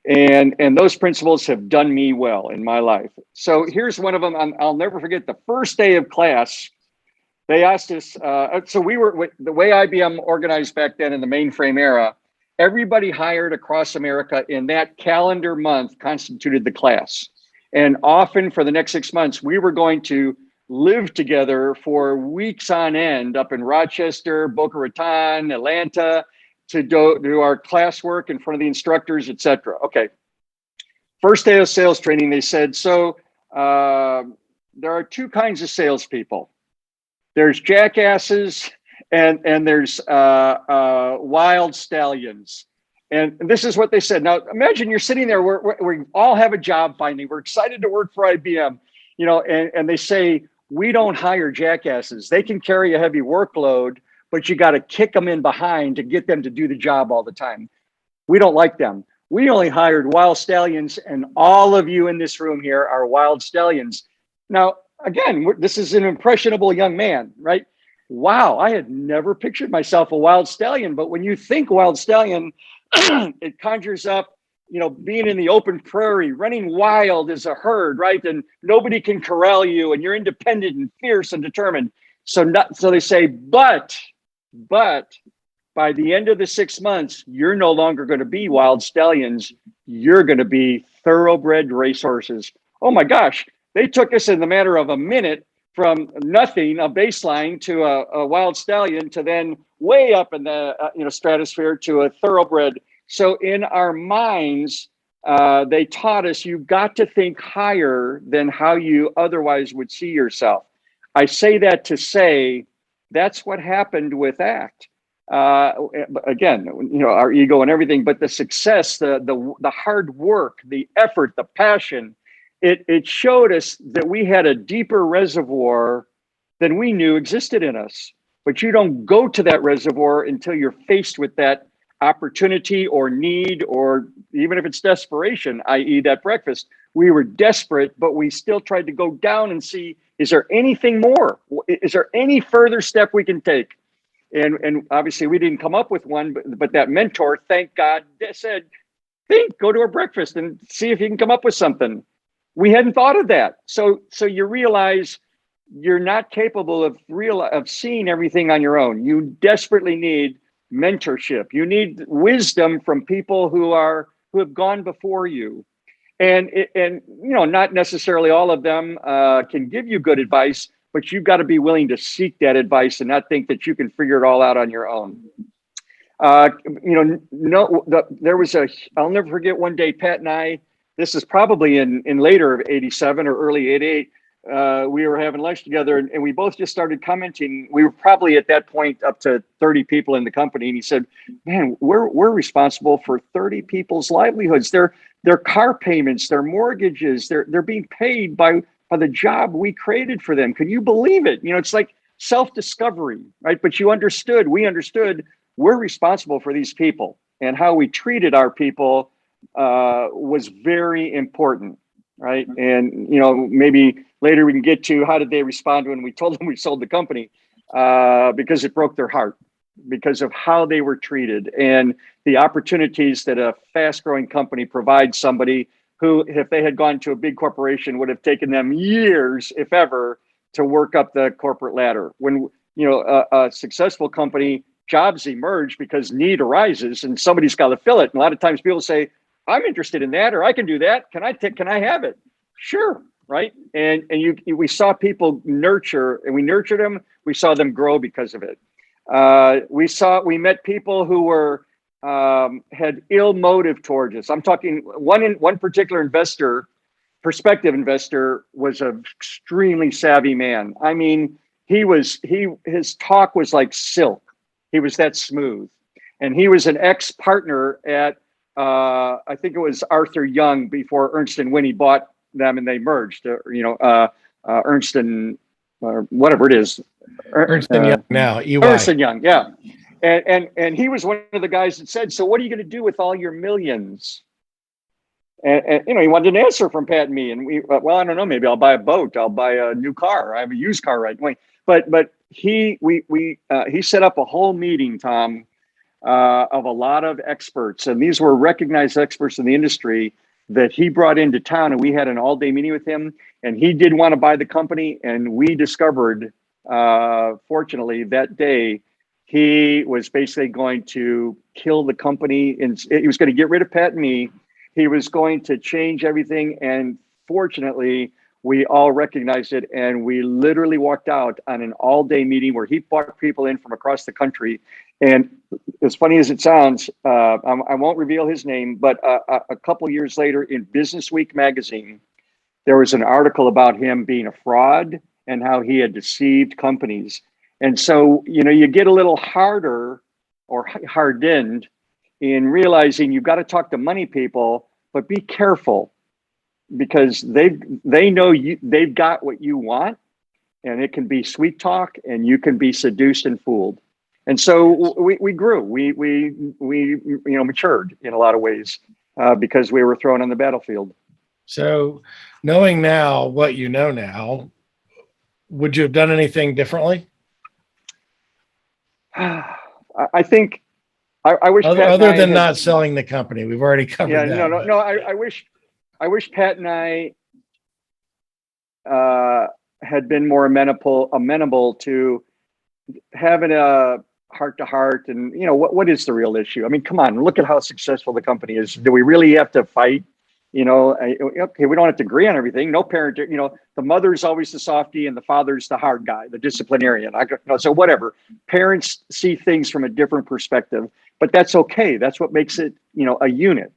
And those principles have done me well in my life. So here's one of them. I'll never forget the first day of class. They asked us, so we were, the way IBM organized back then in the mainframe era, everybody hired across America in that calendar month constituted the class. And often for the next 6 months, we were going to live together for weeks on end up in Rochester, Boca Raton, Atlanta, to do our classwork in front of the instructors, et cetera. Okay. First day of sales training, they said, so there are two kinds of salespeople. There's jackasses and there's wild stallions. And this is what they said. Now, imagine you're sitting there, we all have a job finally. We're excited to work for IBM, and they say, we don't hire jackasses. They can carry a heavy workload, but you got to kick them in behind to get them to do the job all the time. We don't like them. We only hired wild stallions, and all of you in this room here are wild stallions. Now, again, this is an impressionable young man, right? Wow, I had never pictured myself a wild stallion, but when you think wild stallion, it conjures up, being in the open prairie, running wild as a herd, right? And nobody can corral you, and you're independent and fierce and determined. So they say, but by the end of the 6 months, you're no longer going to be wild stallions. You're going to be thoroughbred racehorses. Oh my gosh, they took us in the matter of a minute from nothing, a baseline, to a wild stallion, to then way up in the stratosphere to a thoroughbred. So in our minds, they taught us you've got to think higher than how you otherwise would see yourself. I say that to say that's what happened with ACT. Again, our ego and everything, but the success, the hard work, the effort, the passion, it showed us that we had a deeper reservoir than we knew existed in us. But you don't go to that reservoir until you're faced with that opportunity or need, or even if it's desperation, i.e. that breakfast. We were desperate, but we still tried to go down and see, is there anything more? Is there any further step we can take? And obviously we didn't come up with one, but that mentor, thank God, said, go to a breakfast and see if you can come up with something. We hadn't thought of that. So you realize you're not capable of seeing everything on your own. You desperately need mentorship. You need wisdom from people who have gone before you. And not necessarily all of them can give you good advice, but you've got to be willing to seek that advice and not think that you can figure it all out on your own. There was I'll never forget one day, Pat and I, this is probably in later of 87 or early 88, we were having lunch together and we both just started commenting. We were probably at that point up to 30 people in the company. And he said, man, we're responsible for 30 people's livelihoods. Their car payments, their mortgages, they're being paid by the job we created for them. Can you believe it? It's like self-discovery, right? But we understood we're responsible for these people, and how we treated our people was very important, right? And, maybe later we can get to how did they respond when we told them we sold the company, because it broke their heart because of how they were treated and the opportunities that a fast-growing company provides somebody who, if they had gone to a big corporation, would have taken them years, if ever, to work up the corporate ladder. When, a successful company, jobs emerge because need arises and somebody's got to fill it. And a lot of times people say, I'm interested in that, or I can do that. Can I have it? Sure. Right. And we saw people nurture, and we nurtured them. We saw them grow because of it. We met people who were, had ill motive towards us. I'm talking one particular prospective investor was an extremely savvy man. I mean, his talk was like silk. He was that smooth. And he was an ex-partner at, I think it was Arthur Young before Ernst & Whinney bought them and they merged, Ernst and whatever it is. Ernst & Young now, EY. Ernst & Young, yeah. And he was one of the guys that said, so what are you going to do with all your millions? And he wanted an answer from Pat and me. And we, well, I don't know, maybe I'll buy a boat. I'll buy a new car. I have a used car right now. But he set up a whole meeting, Tom, of a lot of experts. And these were recognized experts in the industry that he brought into town. And we had an all-day meeting with him. And he did want to buy the company. And we discovered, fortunately, that day, he was basically going to kill the company. And he was going to get rid of Pat and me. He was going to change everything. And fortunately, we all recognized it. And we literally walked out on an all-day meeting where he brought people in from across the country. And as funny as it sounds, I won't reveal his name, but a couple of years later in Business Week magazine, there was an article about him being a fraud and how he had deceived companies. And so, you get a little harder or hardened in realizing you've got to talk to money people, but be careful because they know they've got what you want, and it can be sweet talk and you can be seduced and fooled. And so we grew, we matured in a lot of ways because we were thrown on the battlefield. So knowing now what you know now, would you have done anything differently? I think I wish other than not selling the company. We've already covered that. No. I wish Pat and I had been more amenable to having a heart-to-heart and what is the real issue? I mean, come on, look at how successful the company is. Do we really have to fight? Okay, we don't have to agree on everything. No parent, the mother's always the softie and the father's the hard guy, the disciplinarian. So whatever. Parents see things from a different perspective, but that's okay. That's what makes it, a unit.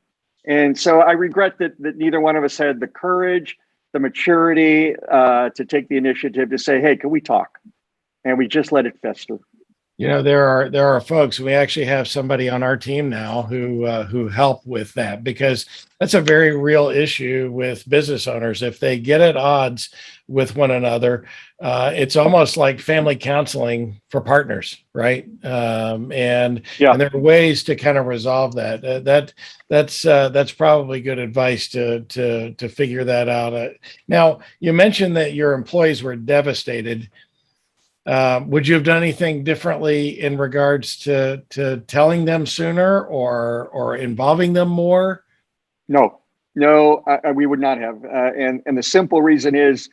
And so I regret that neither one of us had the courage, the maturity to take the initiative to say, hey, can we talk? And we just let it fester. There are folks. We actually have somebody on our team now who help with that, because that's a very real issue with business owners. If they get at odds with one another, it's almost like family counseling for partners, right? And there are ways to kind of resolve that. That's probably good advice to figure that out. Now, you mentioned that your employees were devastated. Would you have done anything differently in regards to telling them sooner or involving them more? No, we would not have. And the simple reason is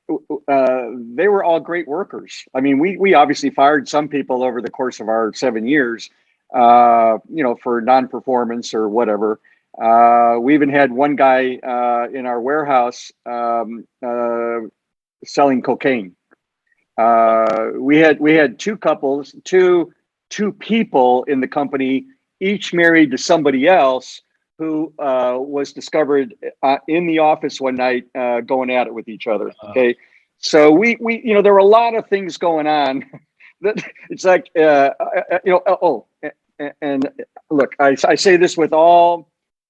they were all great workers. I mean, we obviously fired some people over the course of our 7 years, for non-performance or whatever. We even had one guy in our warehouse selling cocaine. We had two couples, two people in the company, each married to somebody else who was discovered in the office one night going at it with each other. Okay, so we there were a lot of things going on. That it's like and look, I say this with all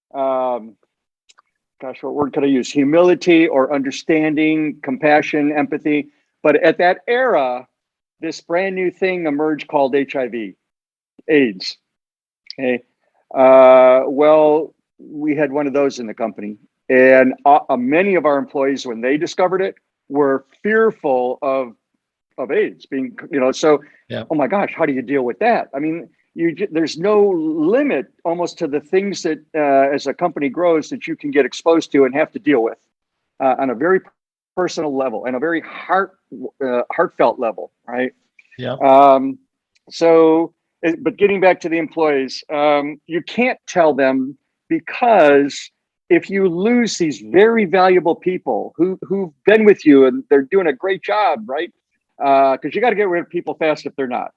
what word could I use? Humility or understanding, compassion, empathy. But at that era, this brand new thing emerged called HIV, AIDS. Okay. Well, we had one of those in the company, and many of our employees, when they discovered it, were fearful of AIDS being, so, Oh my gosh, how do you deal with that? I mean, there's no limit almost to the things that as a company grows that you can get exposed to and have to deal with on a very personal level and a very heartfelt level, right? Yeah. But getting back to the employees, you can't tell them, because if you lose these very valuable people who've been with you and they're doing a great job, right? Because you got to get rid of people fast if they're not.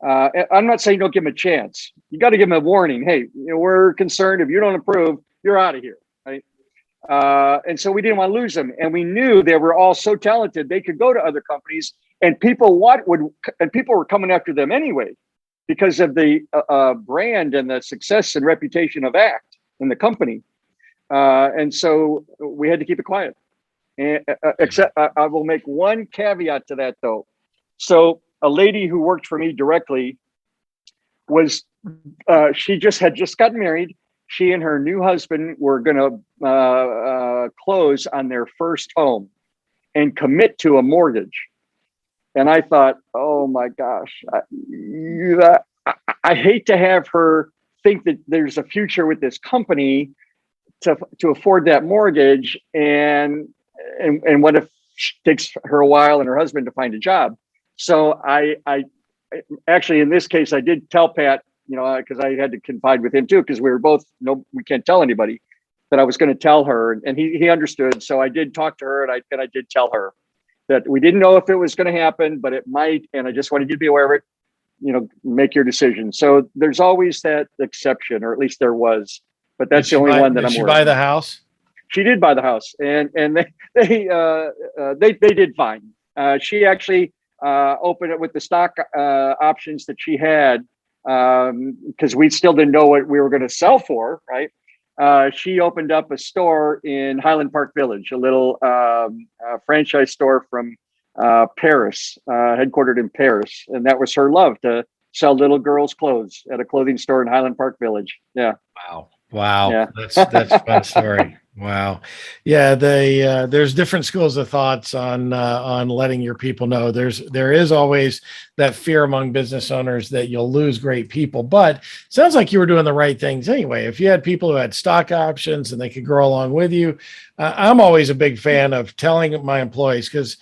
I'm not saying don't give them a chance. You got to give them a warning. Hey, we're concerned if you don't approve, you're out of here, right? And so we didn't want to lose them, and we knew they were all so talented they could go to other companies, and people were coming after them anyway because of the brand and the success and reputation of ACT in the company. And so we had to keep it quiet. And except I will make one caveat to that though. So a lady who worked for me directly was she had just gotten married. she and her new husband were going to close on their first home and commit to a mortgage. And I thought, oh my gosh, I hate to have her think that there's a future with this company to afford that mortgage. And what if it takes her a while and her husband to find a job? So I actually, in this case, I did tell Pat, because I had to confide with him too, because we were both, we can't tell anybody, that I was going to tell her, and he understood. So I did talk to her, and I did tell her that we didn't know if it was going to happen, but it might, and I just wanted you to be aware of it. Make your decision. So there's always that exception, or at least there was. But that's the only one that I'm worried. Did she buy the house? She did buy the house, and they did fine. She actually opened it with the stock options that she had, because we still didn't know what we were going to sell for, right? She opened up a store in Highland Park Village, a little franchise store from Paris, headquartered in Paris. And that was her love, to sell little girls' clothes at a clothing store in Highland Park Village. Yeah. Wow. Yeah. That's a fun story. Wow. Yeah. There's different schools of thoughts on letting your people know. There is always that fear among business owners that you'll lose great people, but it sounds like you were doing the right things anyway. If you had people who had stock options and they could grow along with you, I'm always a big fan of telling my employees, because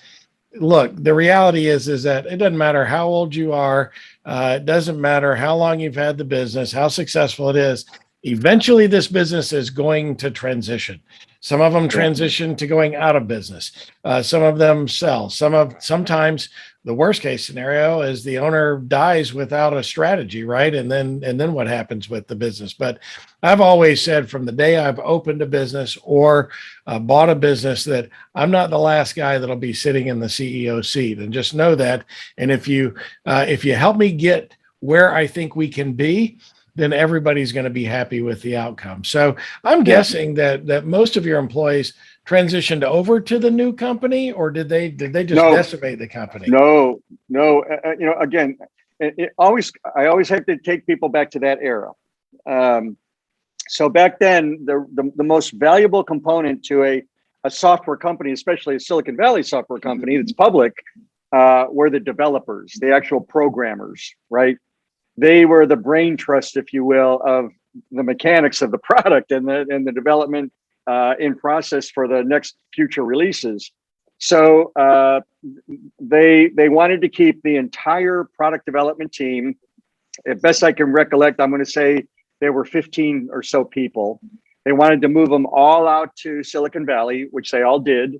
look, the reality is that it doesn't matter how old you are. It doesn't matter how long you've had the business, how successful it is. Eventually, this business is going to transition. Some of them transition to going out of business. Some of them sell. Sometimes the worst case scenario is the owner dies without a strategy, right? And then what happens with the business? But I've always said, from the day I've opened a business or bought a business, that I'm not the last guy that'll be sitting in the CEO seat. And just know that. And if you help me get where I think we can be, then everybody's going to be happy with the outcome. So I'm guessing that most of your employees transitioned over to the new company, or did they just decimate the company? No. Again, I always have to take people back to that era. So back then, the most valuable component to a software company, especially a Silicon Valley software company that's public, were the developers, the actual programmers, right? They were the brain trust, if you will, of the mechanics of the product and the development in process for the next future releases. So they wanted to keep the entire product development team. As best I can recollect, I'm going to say there were 15 or so people. They wanted to move them all out to Silicon Valley, which they all did.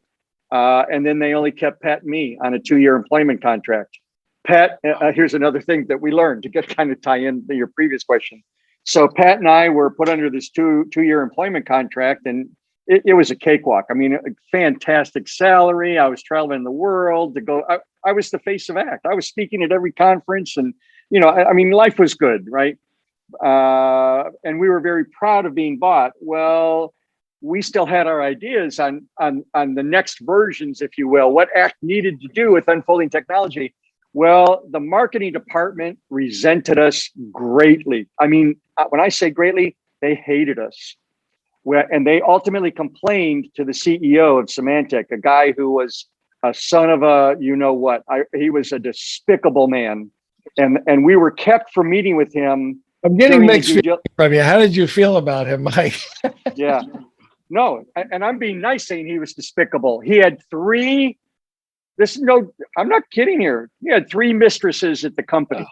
And then they only kept Pat and me on a 2-year employment contract. Pat, here's another thing that we learned to kind of tie in to your previous question. So Pat and I were put under this two-year employment contract, and it was a cakewalk. I mean, a fantastic salary. I was traveling the world to go. I was the face of ACT. I was speaking at every conference, and life was good, right? And we were very proud of being bought. Well, we still had our ideas on the next versions, if you will, what ACT needed to do with unfolding technology. Well, the marketing department resented us greatly. I mean, when I say greatly, they hated us. And they ultimately complained to the CEO of Symantec, a guy who was a son of a, he was a despicable man. And we were kept from meeting with him. I'm getting mixed feelings from you. How did you feel about him, Mike? Yeah. No, and I'm being nice saying he was despicable. He had I'm not kidding here. He had 3 mistresses at the company,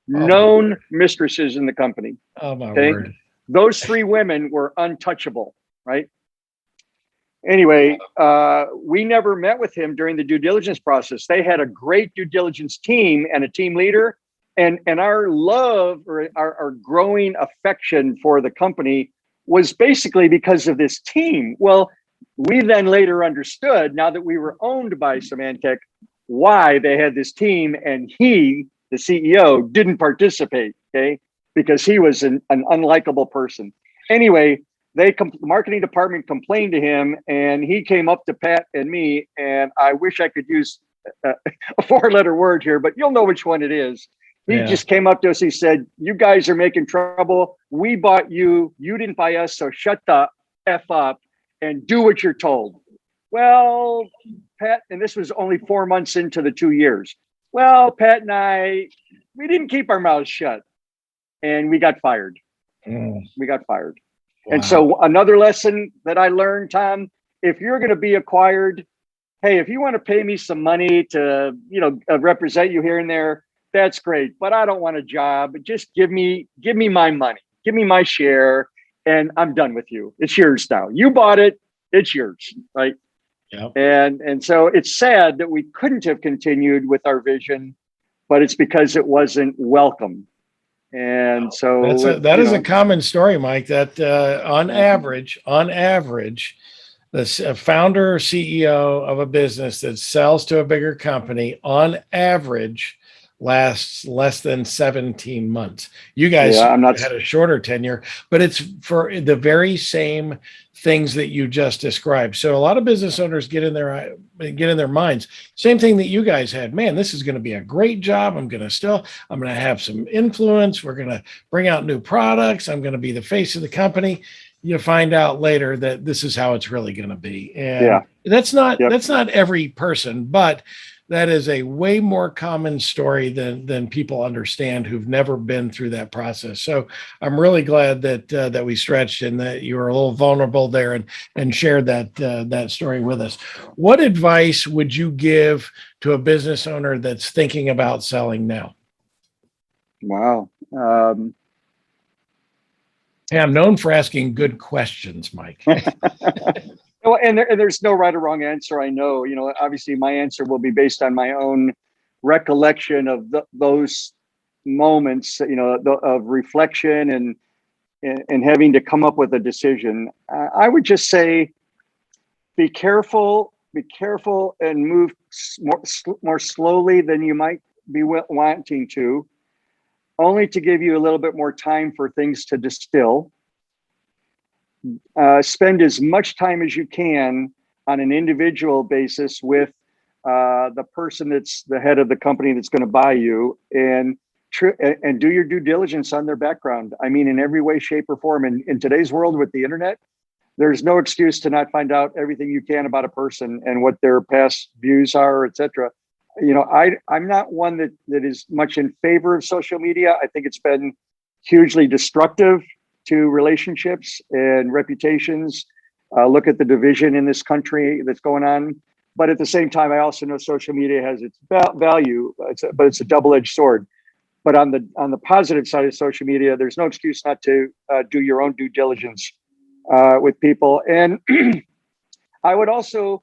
known mistresses in the company. Oh, my word. Those 3 women were untouchable, right? Anyway, we never met with him during the due diligence process. They had a great due diligence team and a team leader, and our love, or our growing affection for the company, was basically because of this team. Well, we then later understood, now that we were owned by Symantec, why they had this team, and he, the CEO, didn't participate, okay? Because he was an unlikable person. Anyway, the marketing department complained to him, and he came up to Pat and me, and I wish I could use a 4-letter word here, but you'll know which one it is. He just came up to us. He said, "You guys are making trouble. We bought you. You didn't buy us. So shut the F up and do what you're told." Well, Pat, and this was only 4 months into the 2 years. Well, Pat and I, we didn't keep our mouths shut, and we got fired. We got fired. Wow. And so another lesson that I learned, Tom, if you're going to be acquired, hey, if you want to pay me some money to, represent you here and there, that's great. But I don't want a job. Just give me my money, give me my share, and I'm done with you. It's yours now. You bought it. It's yours, right? Yep. And so it's sad that we couldn't have continued with our vision, but it's because it wasn't welcome. And so that is a common story, Mike, that on average, the founder or CEO of a business that sells to a bigger company on average lasts less than 17 months. You guys had a shorter tenure, but it's for the very same things that you just described. So a lot of business owners get in their minds, same thing that you guys had. Man, this is going to be a great job. I'm going to have some influence. We're going to bring out new products. I'm going to be the face of the company. You find out later that this is how it's really going to be. And that's not every person, but that is a way more common story than people understand who've never been through that process. So I'm really glad that we stretched and that you were a little vulnerable there and shared that story with us. What advice would you give to a business owner that's thinking about selling now? Wow. Hey, I'm known for asking good questions, Mike. Well, and there's no right or wrong answer. I know, obviously my answer will be based on my own recollection of those moments, of reflection and having to come up with a decision. I would just say, be careful and move more slowly than you might be wanting to, only to give you a little bit more time for things to distill. Spend as much time as you can on an individual basis with the person that's the head of the company that's going to buy you, and do your due diligence on their background. I mean, in every way, shape, or form. In today's world with the internet, there's no excuse to not find out everything you can about a person and what their past views are, etc. I'm not one that is much in favor of social media. I think it's been hugely destructive to relationships and reputations. Look at the division in this country that's going on. But at the same time, I also know social media has its value, but it's a double-edged sword. But on the positive side of social media, there's no excuse not to do your own due diligence with people. And I would also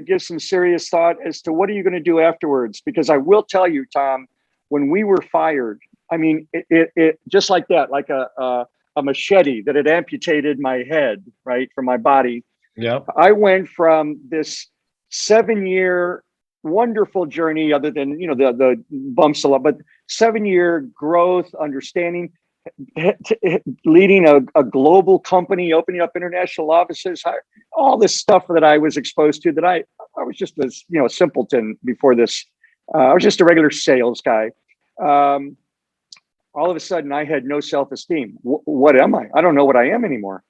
give some serious thought as to what are you going to do afterwards? Because I will tell you, Tom, when we were fired, I mean, it just like that, like a machete that had amputated my head, right, from my body. Yep. I went from this 7-year wonderful journey, other than, the bumps a lot, but 7-year growth, understanding, leading a global company, opening up international offices, all this stuff that I was exposed to, that I was just a simpleton before this. I was just a regular sales guy. All of a sudden I had no self-esteem. What am I? I don't know what I am anymore.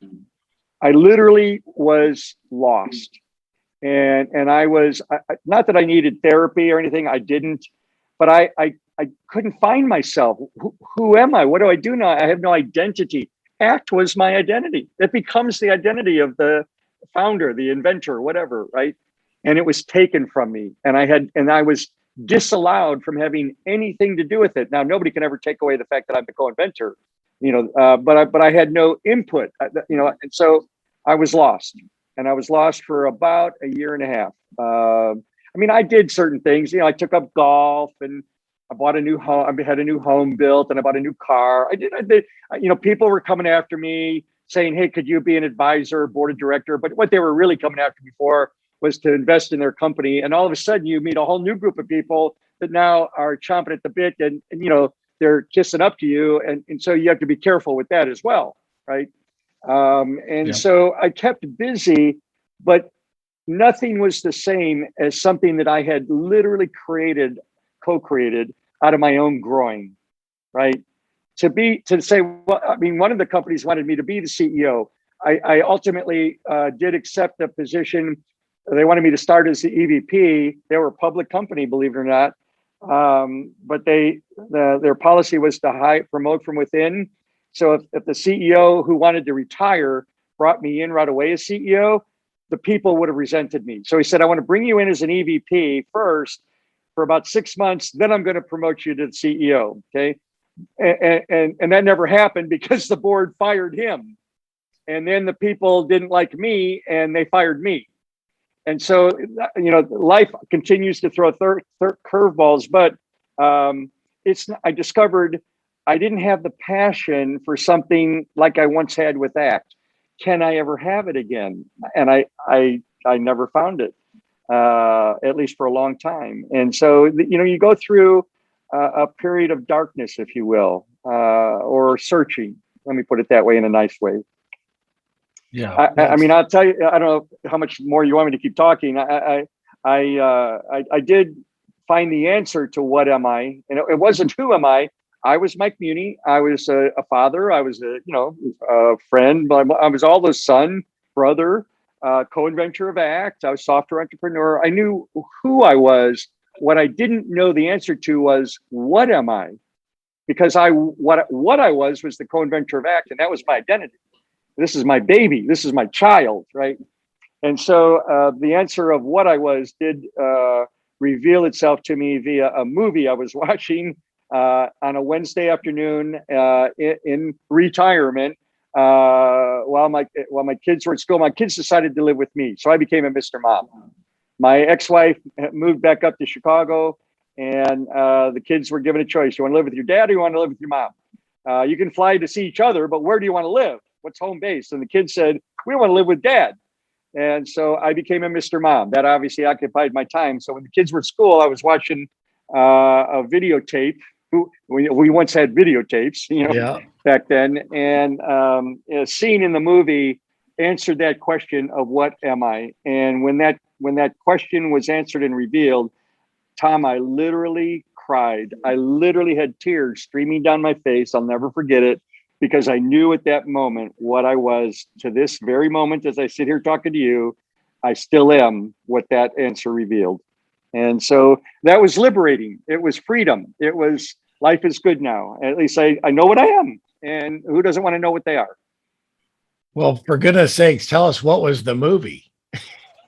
I literally was lost. And I was, not that I needed therapy or anything, I didn't, but I couldn't find myself. Who am I? What do I do now? I have no identity. ACT was my identity. It becomes the identity of the founder, the inventor, whatever, right? And it was taken from me. And I was disallowed from having anything to do with it. Now, nobody can ever take away the fact that I'm the co-inventor, but I had no input, and so I was lost. And I was lost for about a year and a half. I did certain things. I took up golf, and I bought a new home. I had a new home built, and I bought a new car. I did. People were coming after me saying, "Hey, could you be an advisor, board of director?" But what they were really coming after me for was to invest in their company. And all of a sudden, you meet a whole new group of people that now are chomping at the bit, and they're kissing up to you, and so you have to be careful with that as well, right? So I kept busy, but nothing was the same as something that I had literally co-created out of my own groin, right? To say, well, I mean, one of the companies wanted me to be the CEO. I ultimately did accept the position. They wanted me to start as the EVP. They were a public company, believe it or not. But their policy was to promote from within. So if the CEO who wanted to retire brought me in right away as CEO, the people would have resented me. So he said, I want to bring you in as an EVP first for about 6 months, then I'm going to promote you to the CEO. Okay. And that never happened because the board fired him. And then the people didn't like me and they fired me. And so, life continues to throw curveballs, but I discovered I didn't have the passion for something like I once had with ACT. Can I ever have it again? And I never found it, at least for a long time. And so, you go through a period of darkness, if you will, or searching. Let me put it that way, in a nice way. Yeah. I mean, I'll tell you, I don't know how much more you want me to keep talking. I did find the answer to what am I, and it wasn't who am I. I was Mike Muhney. I was a father. I was a friend. But I was all the son, brother, co-inventor of ACT. I was software entrepreneur. I knew who I was. What I didn't know the answer to was what am I? Because what I was the co-inventor of ACT, and that was my identity. This is my baby. This is my child, right? And so the answer of what I was did reveal itself to me via a movie I was watching on a Wednesday afternoon in retirement while my kids were at school. My kids decided to live with me, so I became a Mr. Mom. My ex-wife moved back up to Chicago, and the kids were given a choice: you want to live with your dad or you want to live with your mom? You can fly to see each other, but where do you want to live? What's home base? And the kids said, we want to live with dad. And so I became a Mr. Mom. That obviously occupied my time. So when the kids were at school, I was watching a videotape. We once had videotapes, back then. And a scene in the movie answered that question of what am I? And when that question was answered and revealed, Tom, I literally cried. I literally had tears streaming down my face. I'll never forget it. Because I knew at that moment what I was. To this very moment, as I sit here talking to you, I still am what that answer revealed. And so that was liberating. It was freedom. It was life is good now. At least I know what I am. And who doesn't want to know what they are? Well, for goodness sakes, tell us, what was the movie?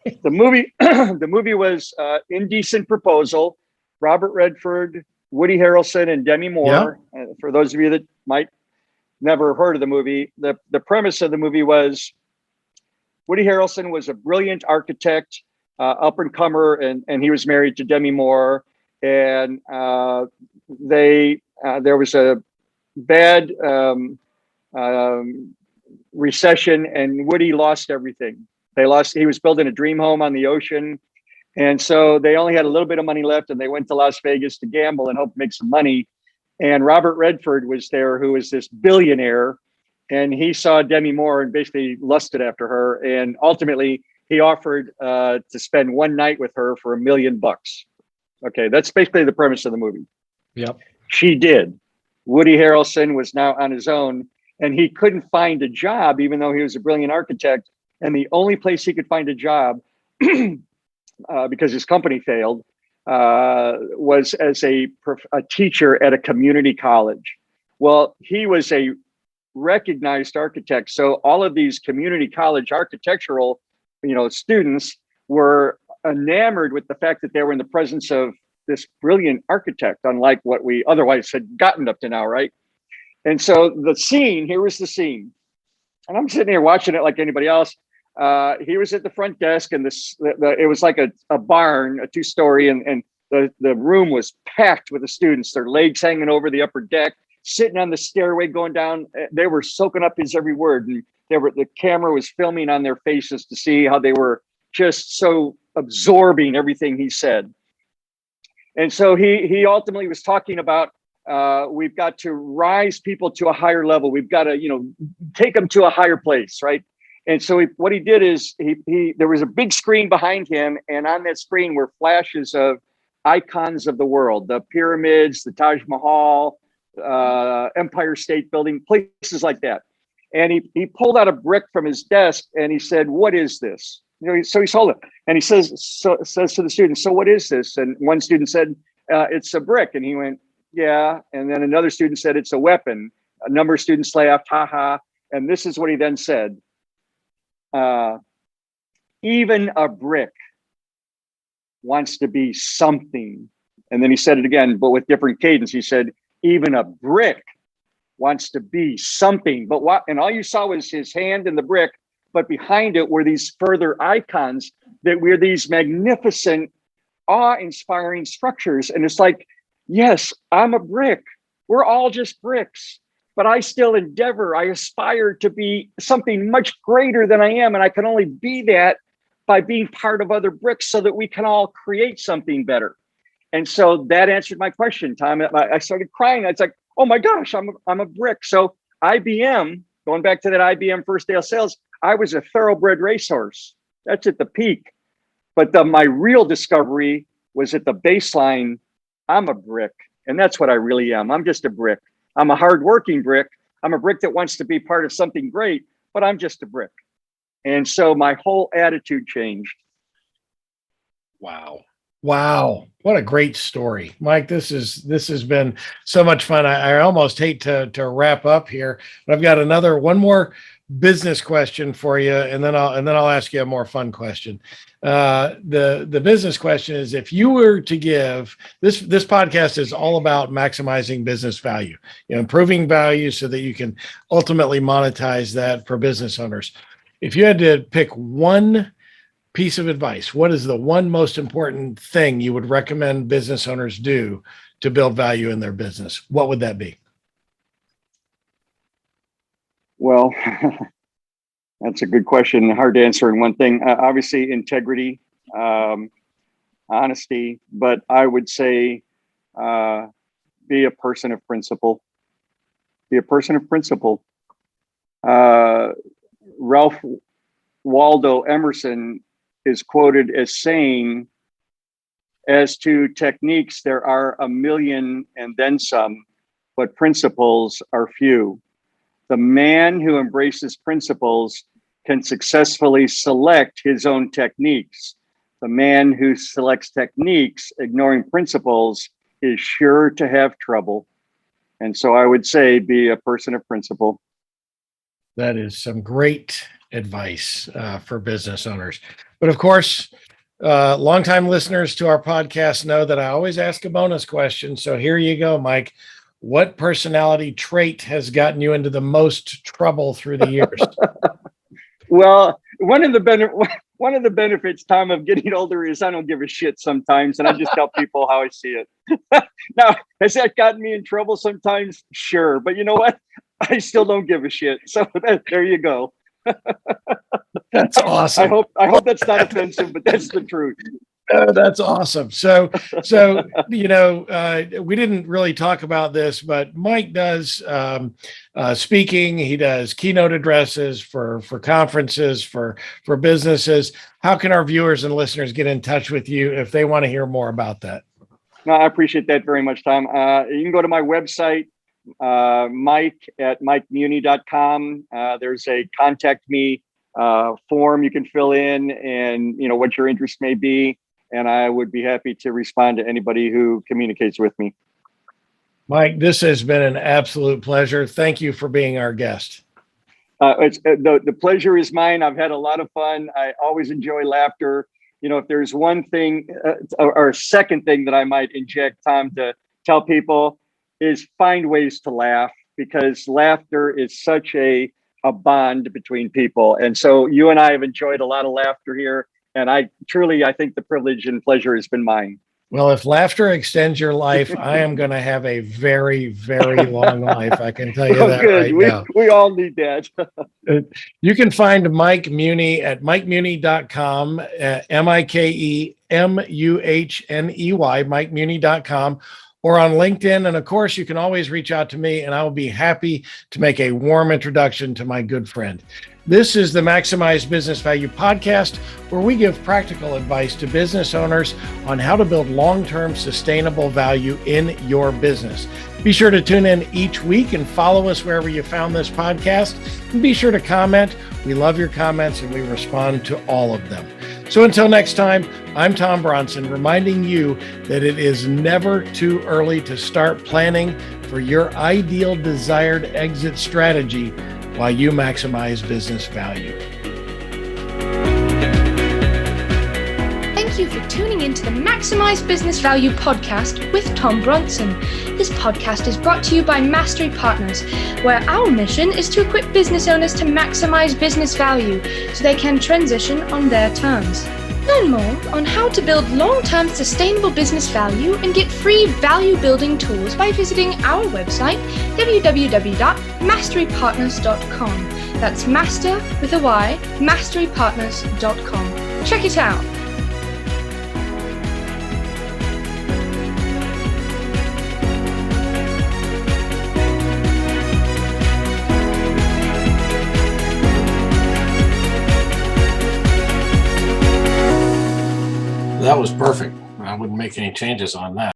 The movie was Indecent Proposal. Robert Redford, Woody Harrelson, and Demi Moore. Yeah. For those of you that might never heard of the movie, the premise of the movie was Woody Harrelson was a brilliant architect, up and comer, and he was married to Demi Moore, and there was a bad recession, and Woody lost everything. He was building a dream home on the ocean, and so they only had a little bit of money left, and they went to Las Vegas to gamble and hope to make some money. And Robert Redford was there, who was this billionaire, and he saw Demi Moore and basically lusted after her. And ultimately, he offered to spend one night with her for $1 million. Okay, that's basically the premise of the movie. Yep. She did. Woody Harrelson was now on his own, and he couldn't find a job, even though he was a brilliant architect. And the only place he could find a job, because his company failed, was as a teacher at a community college. Well, he was a recognized architect. So all of these community college architectural, students were enamored with the fact that they were in the presence of this brilliant architect, unlike what we otherwise had gotten up to now, right? And so here was the scene. And I'm sitting here watching it like anybody else. He was at the front desk, and it was like a barn, a 2-story, and the room was packed with the students, their legs hanging over the upper deck, sitting on the stairway going down. They were soaking up his every word, and the camera was filming on their faces to see how they were just so absorbing everything he said. And so he ultimately was talking about we've got to rise people to a higher level. We've got to take them to a higher place, right? And so what he did is there was a big screen behind him, and on that screen were flashes of icons of the world, the pyramids, the Taj Mahal, Empire State Building, places like that. And he pulled out a brick from his desk and he said, "What is this?" So he sold it. And he says to the students, "So what is this?" And one student said, "It's a brick." And he went, "Yeah." And then another student said, "It's a weapon." A number of students laughed, "Ha ha." And this is what he then said. Even a brick wants to be something. And then he said it again, but with different cadence. He said, even a brick wants to be something. But what? And all you saw was his hand and the brick, but behind it were these further icons that were these magnificent, awe-inspiring structures. And it's like, yes, I'm a brick. We're all just bricks. But I still I aspire to be something much greater than I am. And I can only be that by being part of other bricks so that we can all create something better. And so that answered my question, Tom. I started crying. I was like, oh my gosh, I'm a brick. So IBM, going back to that IBM first day of sales, I was a thoroughbred racehorse. That's at the peak. But my real discovery was at the baseline. I'm a brick. And that's what I really am. I'm just a brick. I'm a hardworking brick. I'm a brick that wants to be part of something great, but I'm just a brick. And so my whole attitude changed. Wow. What a great story, Mike. This has been so much fun. I almost hate to wrap up here, but I've got one more business question for you. And then I'll ask you a more fun question. The business question is, if you were to give this podcast is all about maximizing business value, improving value so that you can ultimately monetize that for business owners. If you had to pick one piece of advice, what is the one most important thing you would recommend business owners do to build value in their business? What would that be? Well, that's a good question. Hard to answer in one thing. Obviously, integrity, honesty, but I would say be a person of principle. Be a person of principle. Ralph Waldo Emerson is quoted as saying, as to techniques, there are a million and then some, but principles are few. The man who embraces principles can successfully select his own techniques. The man who selects techniques, ignoring principles, is sure to have trouble. And so I would say, be a person of principle. That is some great advice for business owners. But of course, longtime listeners to our podcast know that I always ask a bonus question. So here you go, Mike. What personality trait has gotten you into the most trouble through the years? Well, one of the benefits, Tom, of getting older is I don't give a shit sometimes, and I just tell people how I see it. Now, has that gotten me in trouble sometimes? Sure, but you know what? I still don't give a shit. So there you go. That's awesome. I hope that's not offensive, but that's the truth. That's awesome. So we didn't really talk about this, but Mike does speaking. He does keynote addresses for conferences, for businesses. How can our viewers and listeners get in touch with you if they want to hear more about that? No, I appreciate that very much, Tom. You can go to my website, Mike at MikeMuhney.com. There's a contact me form you can fill in, and what your interest may be. And I would be happy to respond to anybody who communicates with me. Mike, this has been an absolute pleasure. Thank you for being our guest. The pleasure is mine. I've had a lot of fun. I always enjoy laughter. If there's one thing or a second thing that I might inject, Tom, to tell people is find ways to laugh, because laughter is such a bond between people. And so you and I have enjoyed a lot of laughter here. And I think the privilege and pleasure has been mine. Well, if laughter extends your life, I am going to have a very, very long life. I can tell you that good. right now. We all need that. You can find Mike Muhney at MikeMuhney.com, MikeMuhney, MikeMuhney.com, or on LinkedIn. And of course, you can always reach out to me, and I will be happy to make a warm introduction to my good friend. This is the Maximize Business Value podcast, where we give practical advice to business owners on how to build long-term sustainable value in your business. Be sure to tune in each week and follow us wherever you found this podcast. And be sure to comment. We love your comments and we respond to all of them. So until next time, I'm Tom Bronson, reminding you that it is never too early to start planning for your ideal desired exit strategy while you maximize business value. Thank you for tuning into the Maximize Business Value podcast with Tom Bronson. This podcast is brought to you by Mastery Partners, where our mission is to equip business owners to maximize business value so they can transition on their terms. Learn more on how to build long-term sustainable business value and get free value-building tools by visiting our website, www.masterypartners.com. That's master with a Y, masterypartners.com. Check it out. That was perfect. I wouldn't make any changes on that.